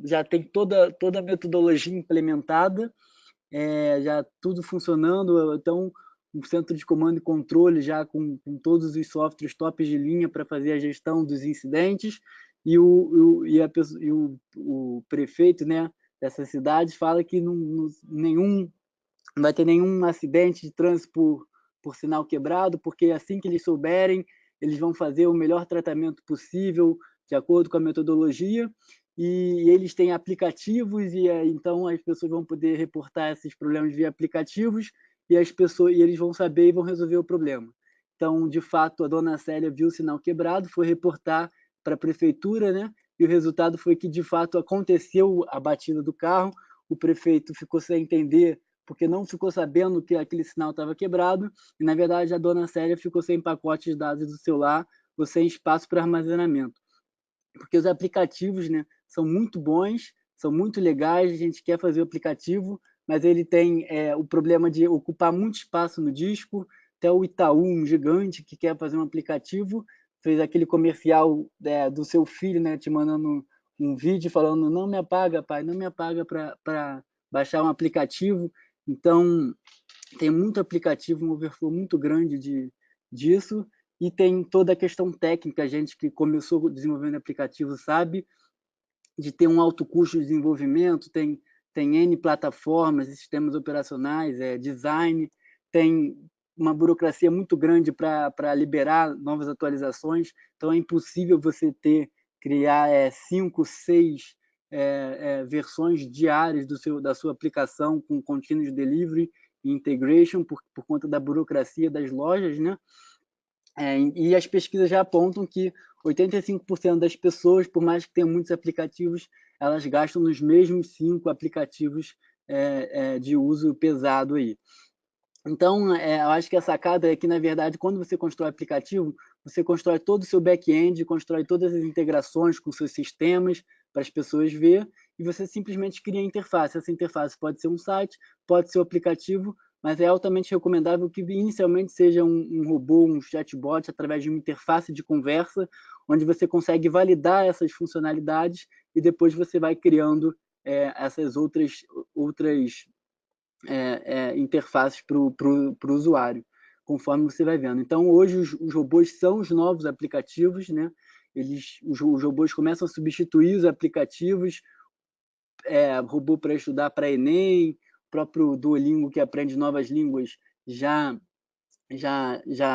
já tem toda a metodologia implementada, já tudo funcionando, então um centro de comando e controle já com todos os softwares tops de linha para fazer a gestão dos incidentes, e o prefeito, né, dessa cidade fala que não vai ter nenhum acidente de trânsito por sinal quebrado, porque assim que eles souberem, eles vão fazer o melhor tratamento possível, de acordo com a metodologia, e eles têm aplicativos, e então as pessoas vão poder reportar esses problemas via aplicativos, e eles vão saber e vão resolver o problema. Então, de fato, a dona Célia viu o sinal quebrado, foi reportar para a prefeitura, né? E o resultado foi que, de fato, aconteceu a batida do carro, o prefeito ficou sem entender porque não ficou sabendo que aquele sinal estava quebrado, e, na verdade, a dona Célia ficou sem pacote de dados do celular ou sem espaço para armazenamento. Porque os aplicativos, né, são muito bons, são muito legais, a gente quer fazer o aplicativo, mas ele tem o problema de ocupar muito espaço no disco. Até o Itaú, um gigante que quer fazer um aplicativo, fez aquele comercial do seu filho, né, te mandando um vídeo falando: não me apaga, pai, não me apaga para baixar um aplicativo. Então, tem muito aplicativo, um overflow muito grande disso, e tem toda a questão técnica. A gente que começou desenvolvendo aplicativo sabe de ter um alto custo de desenvolvimento, tem N plataformas, sistemas operacionais, design, tem uma burocracia muito grande para liberar novas atualizações, então é impossível você criar 5, 6 versões diárias da sua aplicação com continuous delivery e integration por conta da burocracia das lojas, né? E as pesquisas já apontam que 85% das pessoas, por mais que tenham muitos aplicativos, elas gastam nos mesmos 5 aplicativos de uso pesado aí. Então, eu acho que a sacada é que, na verdade, quando você constrói aplicativo, você constrói todo o seu back-end, constrói todas as integrações com seus sistemas para as pessoas ver, e você simplesmente cria a interface. Essa interface pode ser um site, pode ser um aplicativo, mas é altamente recomendável que inicialmente seja um robô, um chatbot, através de uma interface de conversa, onde você consegue validar essas funcionalidades e depois você vai criando essas outras interfaces para o usuário, conforme você vai vendo. Então, hoje, os robôs são os novos aplicativos, né? Os robôs começam a substituir os aplicativos, robô para estudar para Enem, o próprio Duolingo, que aprende novas línguas, já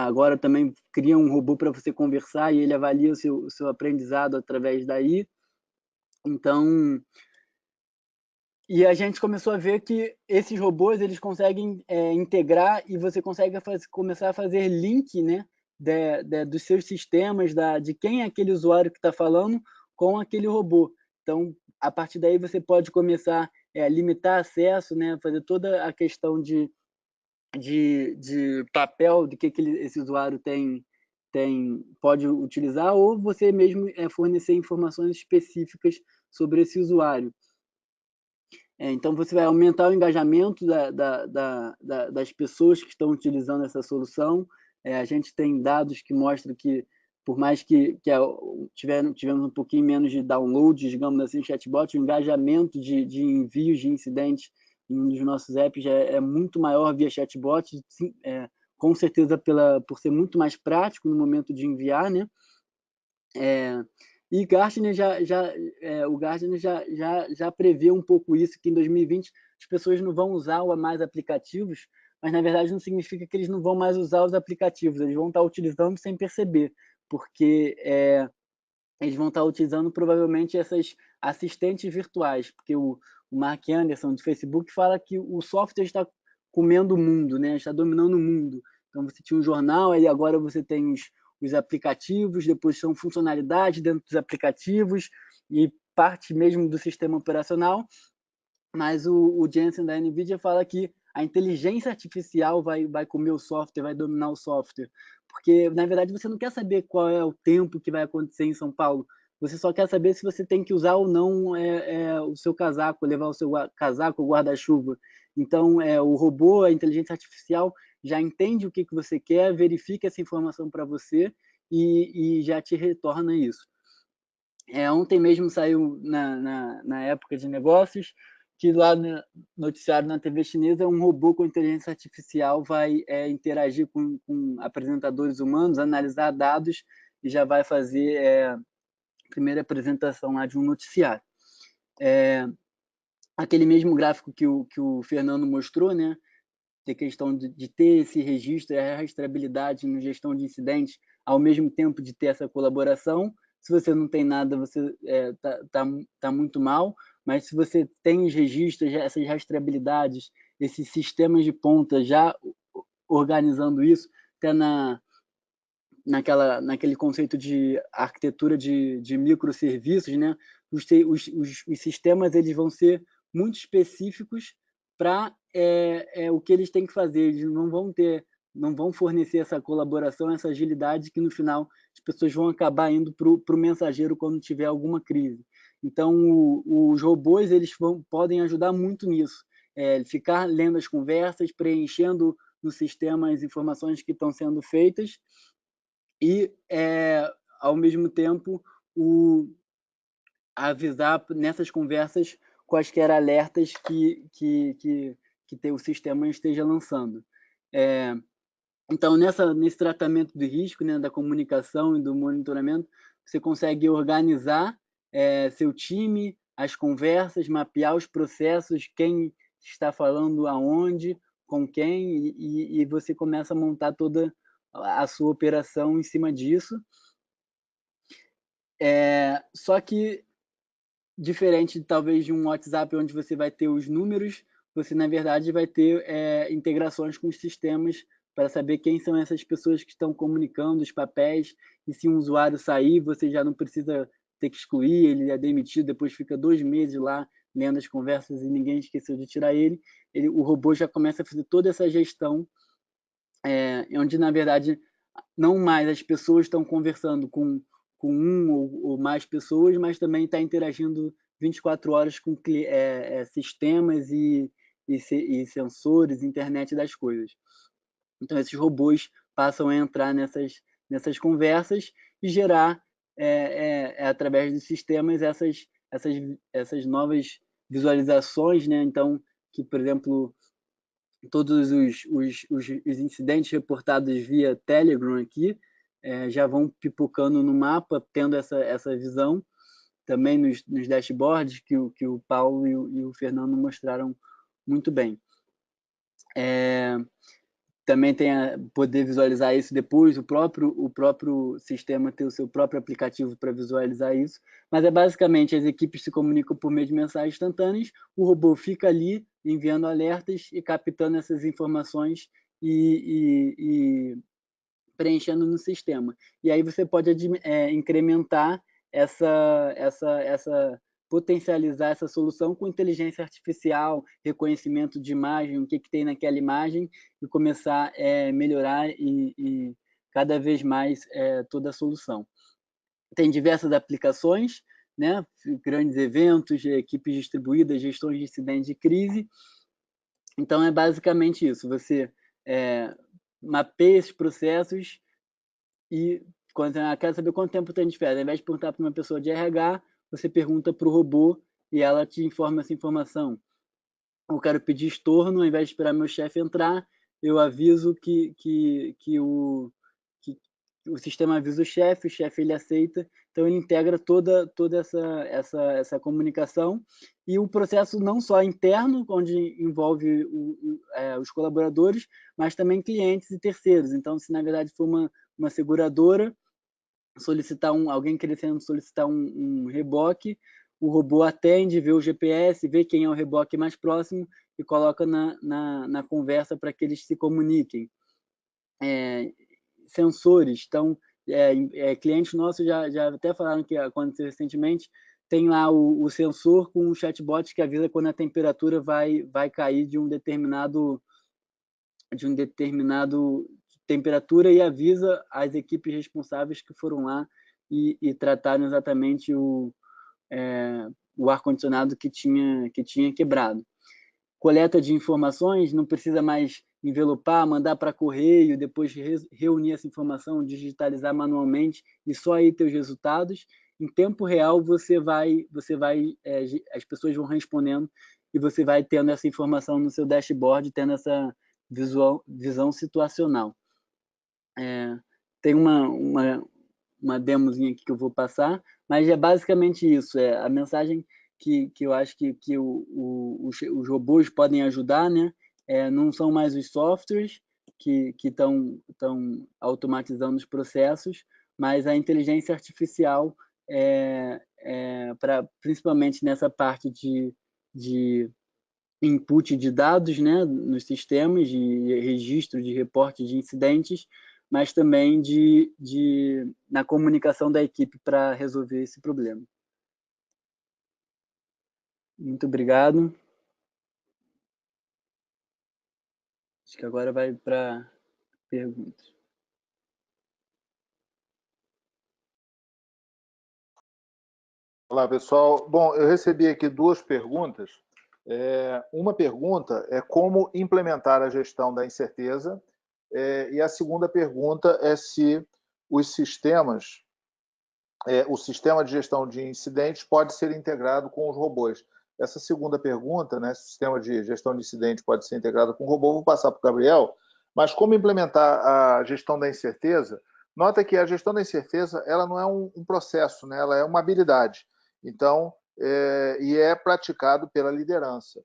agora também cria um robô para você conversar e ele avalia o seu aprendizado através daí. Então, E a gente começou a ver que esses robôs eles conseguem integrar e você consegue começar a fazer link, né, dos seus sistemas, de quem é aquele usuário que está falando com aquele robô. Então, a partir daí você pode começar a limitar acesso, né, fazer toda a questão de papel do que esse usuário pode utilizar, ou você mesmo fornecer informações específicas sobre esse usuário. Então, você vai aumentar o engajamento das pessoas que estão utilizando essa solução. A gente tem dados que mostram que, por mais que tivemos um pouquinho menos de downloads, digamos assim, chatbot, o engajamento de envios de incidentes em um dos nossos apps é muito maior via chatbot, com certeza por ser muito mais prático no momento de enviar, né? E Gartner o Gartner já prevê um pouco isso, que em 2020 as pessoas não vão usar mais aplicativos, mas na verdade não significa que eles não vão mais usar os aplicativos, eles vão estar utilizando sem perceber, porque eles vão estar utilizando provavelmente essas assistentes virtuais, porque o Mark Anderson do Facebook fala que o software está comendo o mundo, né? Está dominando o mundo. Então você tinha um jornal, aí agora você tem os aplicativos, depois são funcionalidades dentro dos aplicativos e parte mesmo do sistema operacional. Mas o Jensen da NVIDIA fala que a inteligência artificial vai comer o software, vai dominar o software. Porque, na verdade, você não quer saber qual é o tempo que vai acontecer em São Paulo. Você só quer saber se você tem que usar ou não o seu casaco, levar o seu casaco ou guarda-chuva. Então, o robô, a inteligência artificial, já entende o que você quer, verifica essa informação para você e já te retorna isso. Ontem mesmo saiu na época de negócios que lá no noticiário na TV chinesa um robô com inteligência artificial vai interagir com apresentadores humanos, analisar dados e já vai fazer a primeira apresentação lá de um noticiário. Aquele mesmo gráfico que o Fernando mostrou, né? Ter questão de ter esse registro, a rastreabilidade na gestão de incidentes, ao mesmo tempo de ter essa colaboração. Se você não tem nada, você tá muito mal, mas se você tem os registros, essas rastreabilidades, esses sistemas de ponta já organizando isso, até naquele conceito de arquitetura de microserviços, né? Os sistemas eles vão ser muito específicos para o que eles têm que fazer. Eles não vão fornecer essa colaboração, essa agilidade que no final as pessoas vão acabar indo para o mensageiro quando tiver alguma crise. Então, os robôs eles podem ajudar muito nisso. Ficar lendo as conversas, preenchendo no sistema as informações que estão sendo feitas e, ao mesmo tempo, avisar nessas conversas quaisquer alertas que o sistema esteja lançando. Então, nesse tratamento de risco, né, da comunicação e do monitoramento, você consegue organizar seu time, as conversas, mapear os processos, quem está falando aonde, com quem, e você começa a montar toda a sua operação em cima disso. Só que, diferente talvez de um WhatsApp onde você vai ter os números, você na verdade vai ter integrações com os sistemas para saber quem são essas pessoas que estão comunicando os papéis, e se um usuário sair, você já não precisa ter que excluir, ele é demitido, depois fica 2 meses lá lendo as conversas e ninguém esqueceu de tirar ele. O robô já começa a fazer toda essa gestão, onde na verdade não mais as pessoas estão conversando com um ou mais pessoas, mas também está interagindo 24 horas com sistemas e sensores, internet das coisas. Então, esses robôs passam a entrar nessas conversas e gerar, através dos sistemas, essas novas visualizações, né? Então, que, por exemplo, todos os incidentes reportados via Telegram aqui já vão pipocando no mapa, tendo essa visão, também nos dashboards que o Paulo e o Fernando mostraram muito bem. também tem poder visualizar isso depois, o próprio sistema ter o seu próprio aplicativo para visualizar isso, mas é basicamente as equipes se comunicam por meio de mensagens instantâneas, o robô fica ali enviando alertas e captando essas informações e preenchendo no sistema. E aí você pode incrementar potencializar essa solução com inteligência artificial, reconhecimento de imagem, o que tem naquela imagem, e começar a melhorar e cada vez mais toda a solução. Tem diversas aplicações, né? Grandes eventos, equipes distribuídas, gestões de incidentes de crise. Então, é basicamente isso. Você mapeia esses processos e quer saber quanto tempo tem de férias. Ao invés de perguntar para uma pessoa de RH, você pergunta para o robô e ela te informa essa informação. Eu quero pedir estorno, ao invés de esperar meu chefe entrar, eu aviso que o sistema avisa o chefe ele aceita, então ele integra toda essa comunicação, e o processo não só interno, onde envolve os colaboradores, mas também clientes e terceiros. Então, se na verdade for uma seguradora alguém querendo solicitar um reboque, o robô atende, vê o GPS, vê quem é o reboque mais próximo e coloca na conversa para que eles se comuniquem. Sensores, então, clientes nossos já até falaram que aconteceu recentemente, tem lá o sensor com um chatbot que avisa quando a temperatura vai cair de um determinado temperatura, e avisa as equipes responsáveis que foram lá e trataram exatamente o ar-condicionado que tinha quebrado. Coleta de informações, não precisa mais envelopar, mandar para correio, depois reunir essa informação, digitalizar manualmente e só aí ter os resultados. Em tempo real, as pessoas vão respondendo e você vai tendo essa informação no seu dashboard, tendo essa visão situacional. Tem uma demozinha aqui que eu vou passar, mas é basicamente isso. A mensagem que eu acho que os robôs podem ajudar, né? Não são mais os softwares que estão automatizando os processos, mas a inteligência artificial, principalmente nessa parte de input de dados, né, nos sistemas de registro, de reporte de incidentes, mas também na comunicação da equipe para resolver esse problema. Muito obrigado. Acho que agora vai para perguntas. Olá, pessoal. Bom, eu recebi aqui duas perguntas. Uma pergunta é como implementar a gestão da incerteza, e a segunda pergunta é se os sistemas, o sistema de gestão de incidentes pode ser integrado com os robôs. Essa segunda pergunta, né, se o sistema de gestão de incidentes pode ser integrado com o robô, vou passar para o Gabriel, mas como implementar a gestão da incerteza? Nota que a gestão da incerteza ela não é um processo, né, ela é uma habilidade. Então, e é praticado pela liderança.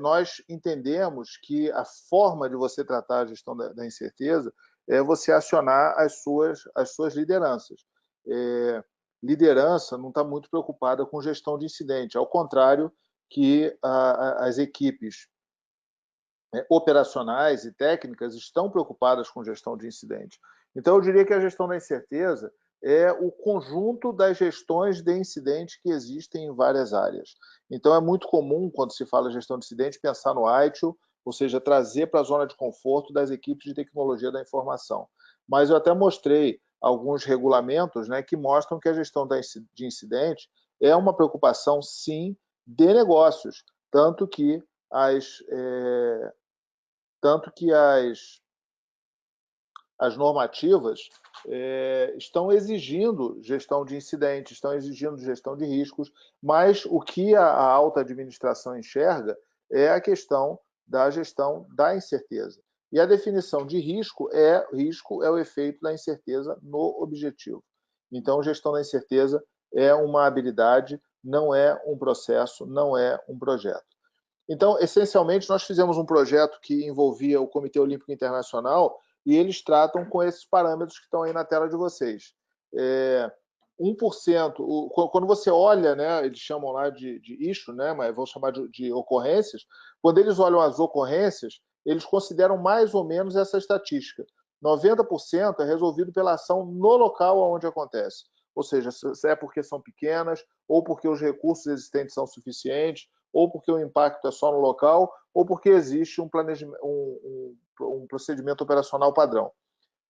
Nós entendemos que a forma de você tratar a gestão da incerteza é você acionar as suas lideranças. Liderança não está muito preocupada com gestão de incidente, ao contrário que as equipes operacionais e técnicas estão preocupadas com gestão de incidente. Então, eu diria que a gestão da incerteza é o conjunto das gestões de incidente que existem em várias áreas. Então, é muito comum, quando se fala gestão de incidente, pensar no ITIL, ou seja, trazer para a zona de conforto das equipes de tecnologia da informação. Mas eu até mostrei alguns regulamentos, né, que mostram que a gestão de incidente é uma preocupação, sim, de negócios, tanto que as normativas estão exigindo gestão de incidentes, estão exigindo gestão de riscos, mas o que a alta administração enxerga é a questão da gestão da incerteza. E a definição de risco é o efeito da incerteza no objetivo. Então, gestão da incerteza é uma habilidade, não é um processo, não é um projeto. Então, essencialmente, nós fizemos um projeto que envolvia o Comitê Olímpico Internacional e eles tratam com esses parâmetros que estão aí na tela de vocês. 1%, quando você olha, né, eles chamam lá de issue, né, mas vou chamar de ocorrências, quando eles olham as ocorrências, eles consideram mais ou menos essa estatística. 90% é resolvido pela ação no local onde acontece. Ou seja, se é porque são pequenas, ou porque os recursos existentes são suficientes, ou porque o impacto é só no local, ou porque existe um procedimento operacional padrão.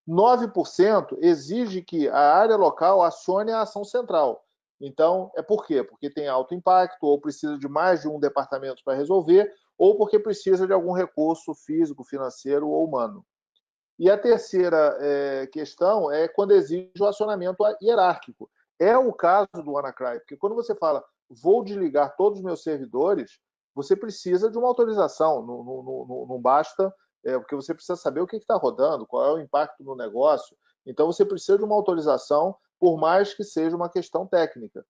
9% exige que a área local acione a ação central. Então, é por quê? Porque tem alto impacto, ou precisa de mais de um departamento para resolver, ou porque precisa de algum recurso físico, financeiro ou humano. E a terceira questão é quando exige o acionamento hierárquico. É o caso do WannaCry, porque quando você fala vou desligar todos os meus servidores, você precisa de uma autorização, não basta, porque você precisa saber o que está rodando, qual é o impacto no negócio. Então, você precisa de uma autorização, por mais que seja uma questão técnica.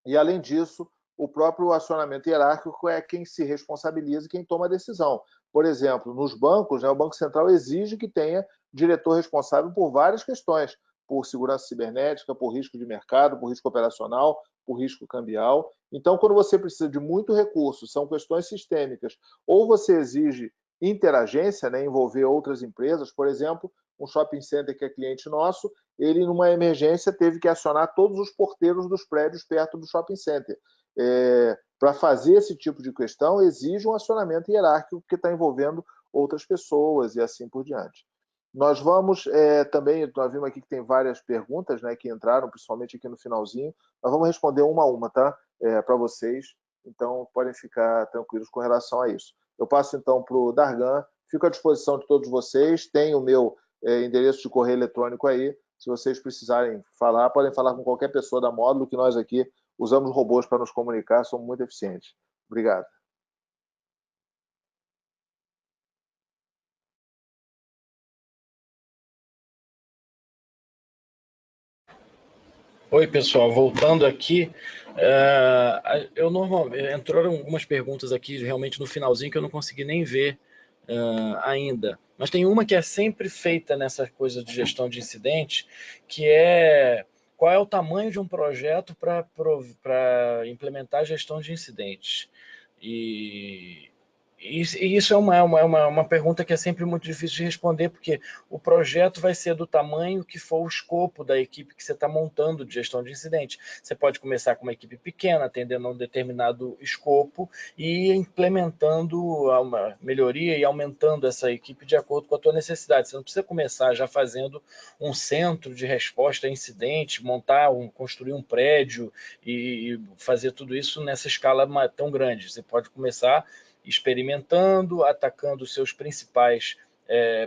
E, além disso, o próprio acionamento hierárquico é quem se responsabiliza e quem toma a decisão. Por exemplo, nos bancos, né, o Banco Central exige que tenha diretor responsável por várias questões, por segurança cibernética, por risco de mercado, por risco operacional, por risco cambial. Então, quando você precisa de muito recurso, são questões sistêmicas, ou você exige interagência, né, envolver outras empresas, por exemplo, um shopping center que é cliente nosso, ele, numa emergência, teve que acionar todos os porteiros dos prédios perto do shopping center. Para fazer esse tipo de questão, exige um acionamento hierárquico que está envolvendo outras pessoas e assim por diante. Nós vamos também, nós vimos aqui que tem várias perguntas, né, que entraram, principalmente aqui no finalzinho. Nós vamos responder uma a uma, tá? Para vocês. Então, podem ficar tranquilos com relação a isso. Eu passo, então, para o Dargan. Fico à disposição de todos vocês. Tem o meu endereço de correio eletrônico aí. Se vocês precisarem falar, podem falar com qualquer pessoa da Módulo, que nós aqui usamos robôs para nos comunicar, somos muito eficientes. Obrigado. Oi, pessoal, voltando aqui, entraram algumas perguntas aqui realmente no finalzinho que eu não consegui nem ver ainda, mas tem uma que é sempre feita nessa coisa de gestão de incidente, que é qual é o tamanho de um projeto para implementar a gestão de incidentes. E isso é uma pergunta que é sempre muito difícil de responder, porque o projeto vai ser do tamanho que for o escopo da equipe que você está montando de gestão de incidente. Você pode começar com uma equipe pequena, atendendo a um determinado escopo, e ir implementando uma melhoria e aumentando essa equipe de acordo com a tua necessidade. Você não precisa começar já fazendo um centro de resposta a incidente, construir um prédio e fazer tudo isso nessa escala tão grande. Você pode começar experimentando, atacando os seus principais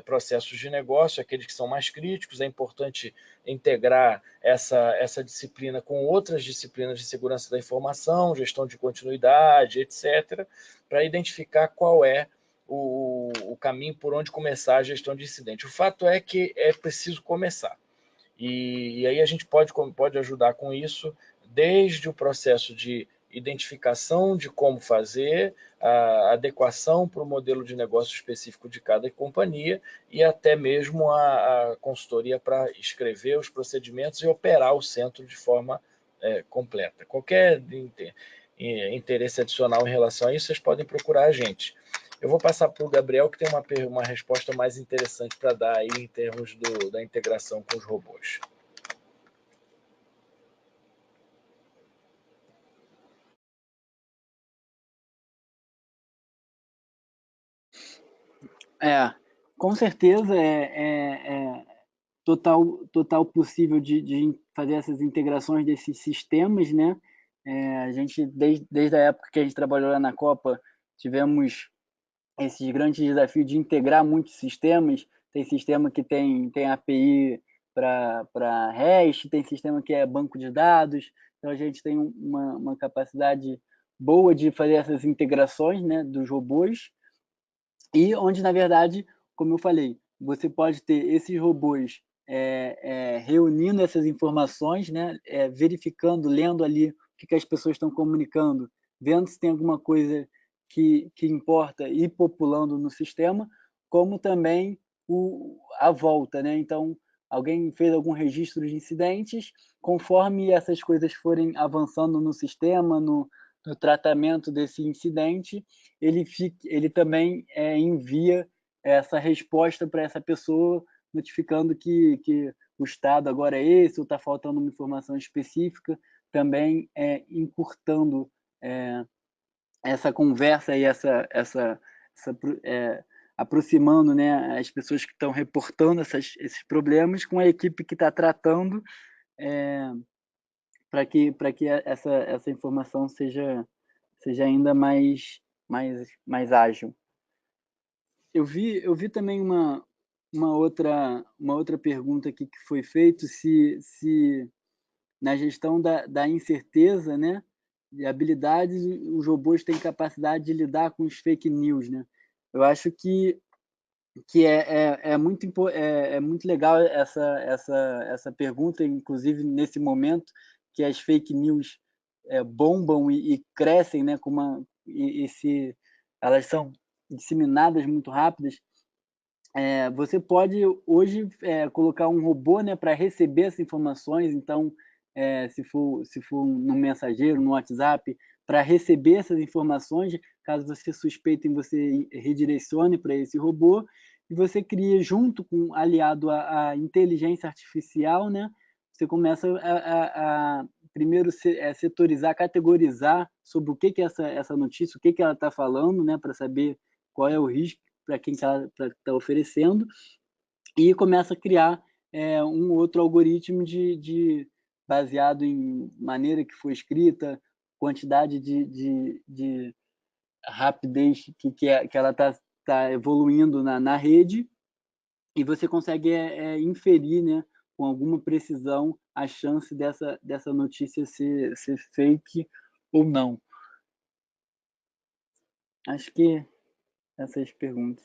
processos de negócio, aqueles que são mais críticos. É importante integrar essa disciplina com outras disciplinas de segurança da informação, gestão de continuidade, etc., para identificar qual é o caminho por onde começar a gestão de incidente. O fato é que é preciso começar. E aí a gente pode ajudar com isso, desde o processo de identificação de como fazer, a adequação para o modelo de negócio específico de cada companhia e até mesmo a consultoria para escrever os procedimentos e operar o centro de forma completa. Qualquer interesse adicional em relação a isso, vocês podem procurar a gente. Eu vou passar para o Gabriel, que tem uma resposta mais interessante para dar aí em termos da integração com os robôs. Com certeza é total possível de fazer essas integrações desses sistemas, né? A gente, desde a época que a gente trabalhou lá na Copa, tivemos esses grandes desafios de integrar muitos sistemas. Tem sistema que tem API para REST, tem sistema que é banco de dados. Então, a gente tem uma capacidade boa de fazer essas integrações, né, dos robôs, e onde, na verdade, como eu falei, você pode ter esses robôs reunindo essas informações, né, verificando, lendo ali o que as pessoas estão comunicando vendo se tem alguma coisa que importa ir populando no sistema, como também a volta, né? Então, alguém fez algum registro de incidentes, conforme essas coisas forem avançando no sistema, no tratamento desse incidente, ele também envia essa resposta para essa pessoa, notificando que o estado agora é esse, ou está faltando uma informação específica, também encurtando essa conversa e aproximando, né, as pessoas que estão reportando esses problemas com a equipe que está tratando, para que essa informação seja ainda mais ágil. Eu vi também uma outra pergunta aqui que foi feita, se na gestão da incerteza, né, de habilidades, os robôs têm capacidade de lidar com os fake news, né? Eu acho que é muito legal essa pergunta, inclusive nesse momento que as fake news bombam e crescem, né, elas são disseminadas muito rápidas. Você pode hoje colocar um robô, né, para receber essas informações. Então, se for no mensageiro, no WhatsApp, para receber essas informações, caso você suspeite, você redirecione para esse robô e você cria, junto com aliado à inteligência artificial, né, você começa a primeiro setorizar, categorizar sobre o que é essa notícia, o que ela está falando, né, para saber qual é o risco para quem está oferecendo, e começa a criar um outro algoritmo baseado em maneira que foi escrita, quantidade de rapidez que ela está evoluindo na rede, e você consegue inferir, né, com alguma precisão a chance dessa notícia ser fake ou não. Acho que essas perguntas.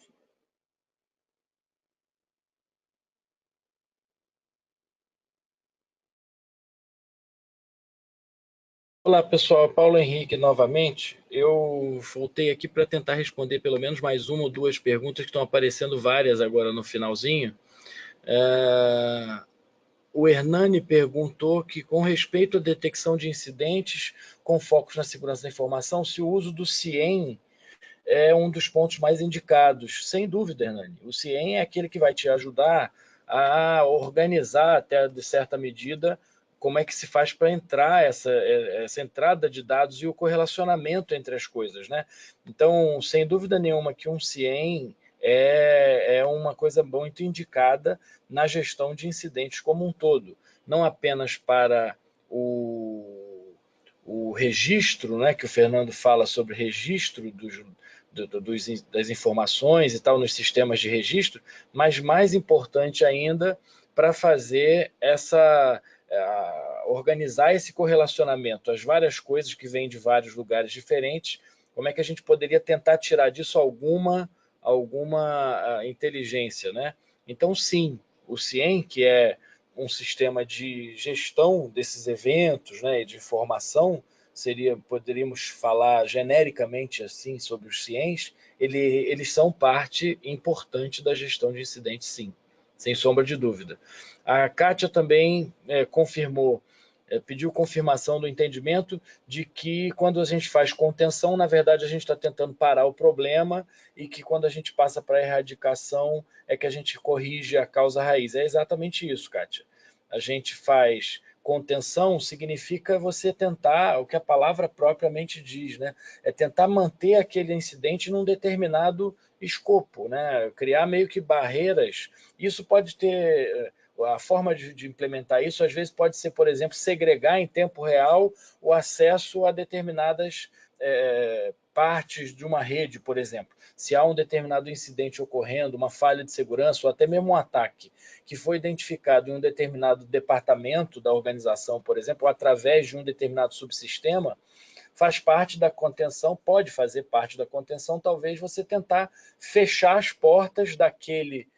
Olá, pessoal. Paulo Henrique novamente. Eu voltei aqui para tentar responder pelo menos mais uma ou duas perguntas, que estão aparecendo várias agora no finalzinho. O Hernani perguntou que, com respeito à detecção de incidentes com focos na segurança da informação, se o uso do CIEM é um dos pontos mais indicados. Sem dúvida, Hernani. O CIEM é aquele que vai te ajudar a organizar, até de certa medida, como é que se faz para entrar essa entrada de dados e o correlacionamento entre as coisas, né? Então, sem dúvida nenhuma que um CIEM é uma coisa muito indicada na gestão de incidentes como um todo, não apenas para o registro, né, que o Fernando fala sobre registro das informações e tal nos sistemas de registro, mas mais importante ainda para fazer organizar esse correlacionamento, as várias coisas que vêm de vários lugares diferentes, como é que a gente poderia tentar tirar disso alguma inteligência, né? Então, sim, o CIEM, que é um sistema de gestão desses eventos, né, de informação, poderíamos falar genericamente assim sobre os CIEMs, eles são parte importante da gestão de incidentes, sim, sem sombra de dúvida. A Kátia também pediu confirmação do entendimento de que quando a gente faz contenção, na verdade a gente está tentando parar o problema, e que quando a gente passa para a erradicação é que a gente corrige a causa raiz. É exatamente isso, Kátia. A gente faz contenção, significa você tentar, o que a palavra propriamente diz, né? É tentar manter aquele incidente num determinado escopo, né? Criar meio que barreiras. Isso pode ter... A forma de implementar isso, às vezes, pode ser, por exemplo, segregar em tempo real o acesso a determinadas partes de uma rede, por exemplo. Se há um determinado incidente ocorrendo, uma falha de segurança ou até mesmo um ataque que foi identificado em um determinado departamento da organização, por exemplo, ou através de um determinado subsistema, faz parte da contenção, pode fazer parte da contenção, talvez você tentar fechar as portas daquele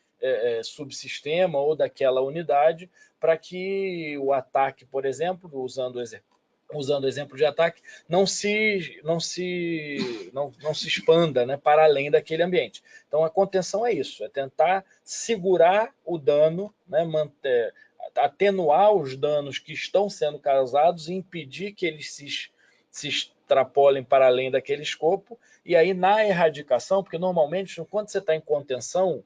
subsistema ou daquela unidade, para que o ataque, por exemplo, usando usando o exemplo de ataque, não se expanda, né, para além daquele ambiente. Então, a contenção é isso, é tentar segurar o dano, né, atenuar os danos que estão sendo causados e impedir que eles se extrapolem para além daquele escopo. E aí, na erradicação, porque normalmente, quando você está em contenção,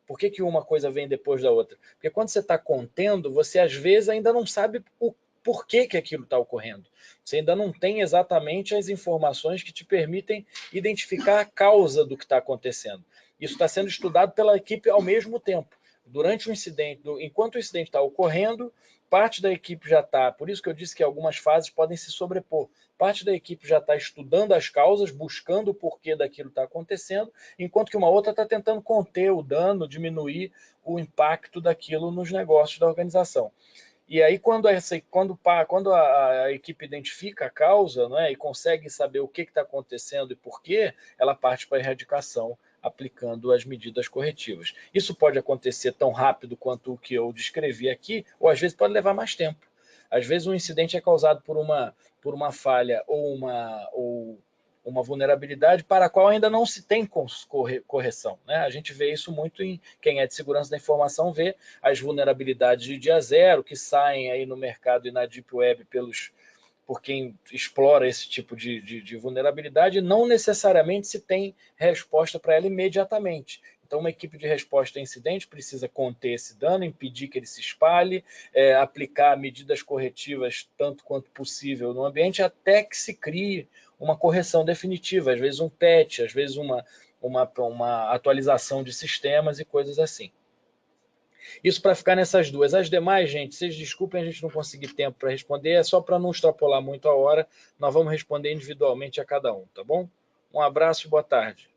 por que uma coisa vem depois da outra? Porque quando você está contendo, você às vezes ainda não sabe por que aquilo está ocorrendo. Você ainda não tem exatamente as informações que te permitem identificar a causa do que está acontecendo. Isso está sendo estudado pela equipe ao mesmo tempo. Durante o incidente, enquanto o incidente está ocorrendo, parte da equipe já está, por isso que eu disse que algumas fases podem se sobrepor, parte da equipe já está estudando as causas, buscando o porquê daquilo está acontecendo, enquanto que uma outra está tentando conter o dano, diminuir o impacto daquilo nos negócios da organização. E aí, quando a equipe identifica a causa, né, e consegue saber o que está acontecendo e por quê, ela parte para a erradicação, aplicando as medidas corretivas. Isso pode acontecer tão rápido quanto o que eu descrevi aqui, ou às vezes pode levar mais tempo. Às vezes um incidente é causado por uma falha ou uma vulnerabilidade para a qual ainda não se tem correção, né? A gente vê isso muito em quem é de segurança da informação, vê as vulnerabilidades de dia zero que saem aí no mercado e na Deep Web por quem explora esse tipo de vulnerabilidade, e não necessariamente se tem resposta para ela imediatamente. Então, uma equipe de resposta a incidente precisa conter esse dano, impedir que ele se espalhe, aplicar medidas corretivas tanto quanto possível no ambiente, até que se crie uma correção definitiva, às vezes um patch, às vezes uma atualização de sistemas e coisas assim. Isso para ficar nessas duas. As demais, gente, vocês desculpem a gente não conseguir tempo para responder, é só para não extrapolar muito a hora, nós vamos responder individualmente a cada um, tá bom? Um abraço e boa tarde.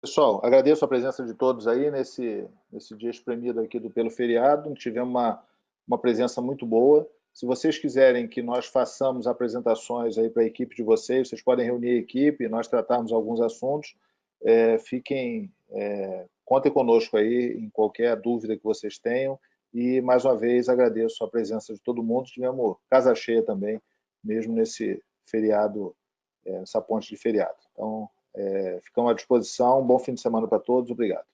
Pessoal, agradeço a presença de todos aí nesse dia espremido aqui pelo feriado. Tivemos uma presença muito boa. Se vocês quiserem que nós façamos apresentações aí para a equipe de vocês podem reunir a equipe e nós tratarmos alguns assuntos. Contem conosco aí em qualquer dúvida que vocês tenham. E, mais uma vez, agradeço a presença de todo mundo. Tivemos casa cheia também, mesmo nesse feriado, essa ponte de feriado. Então, ficamos à disposição. Um bom fim de semana para todos. Obrigado.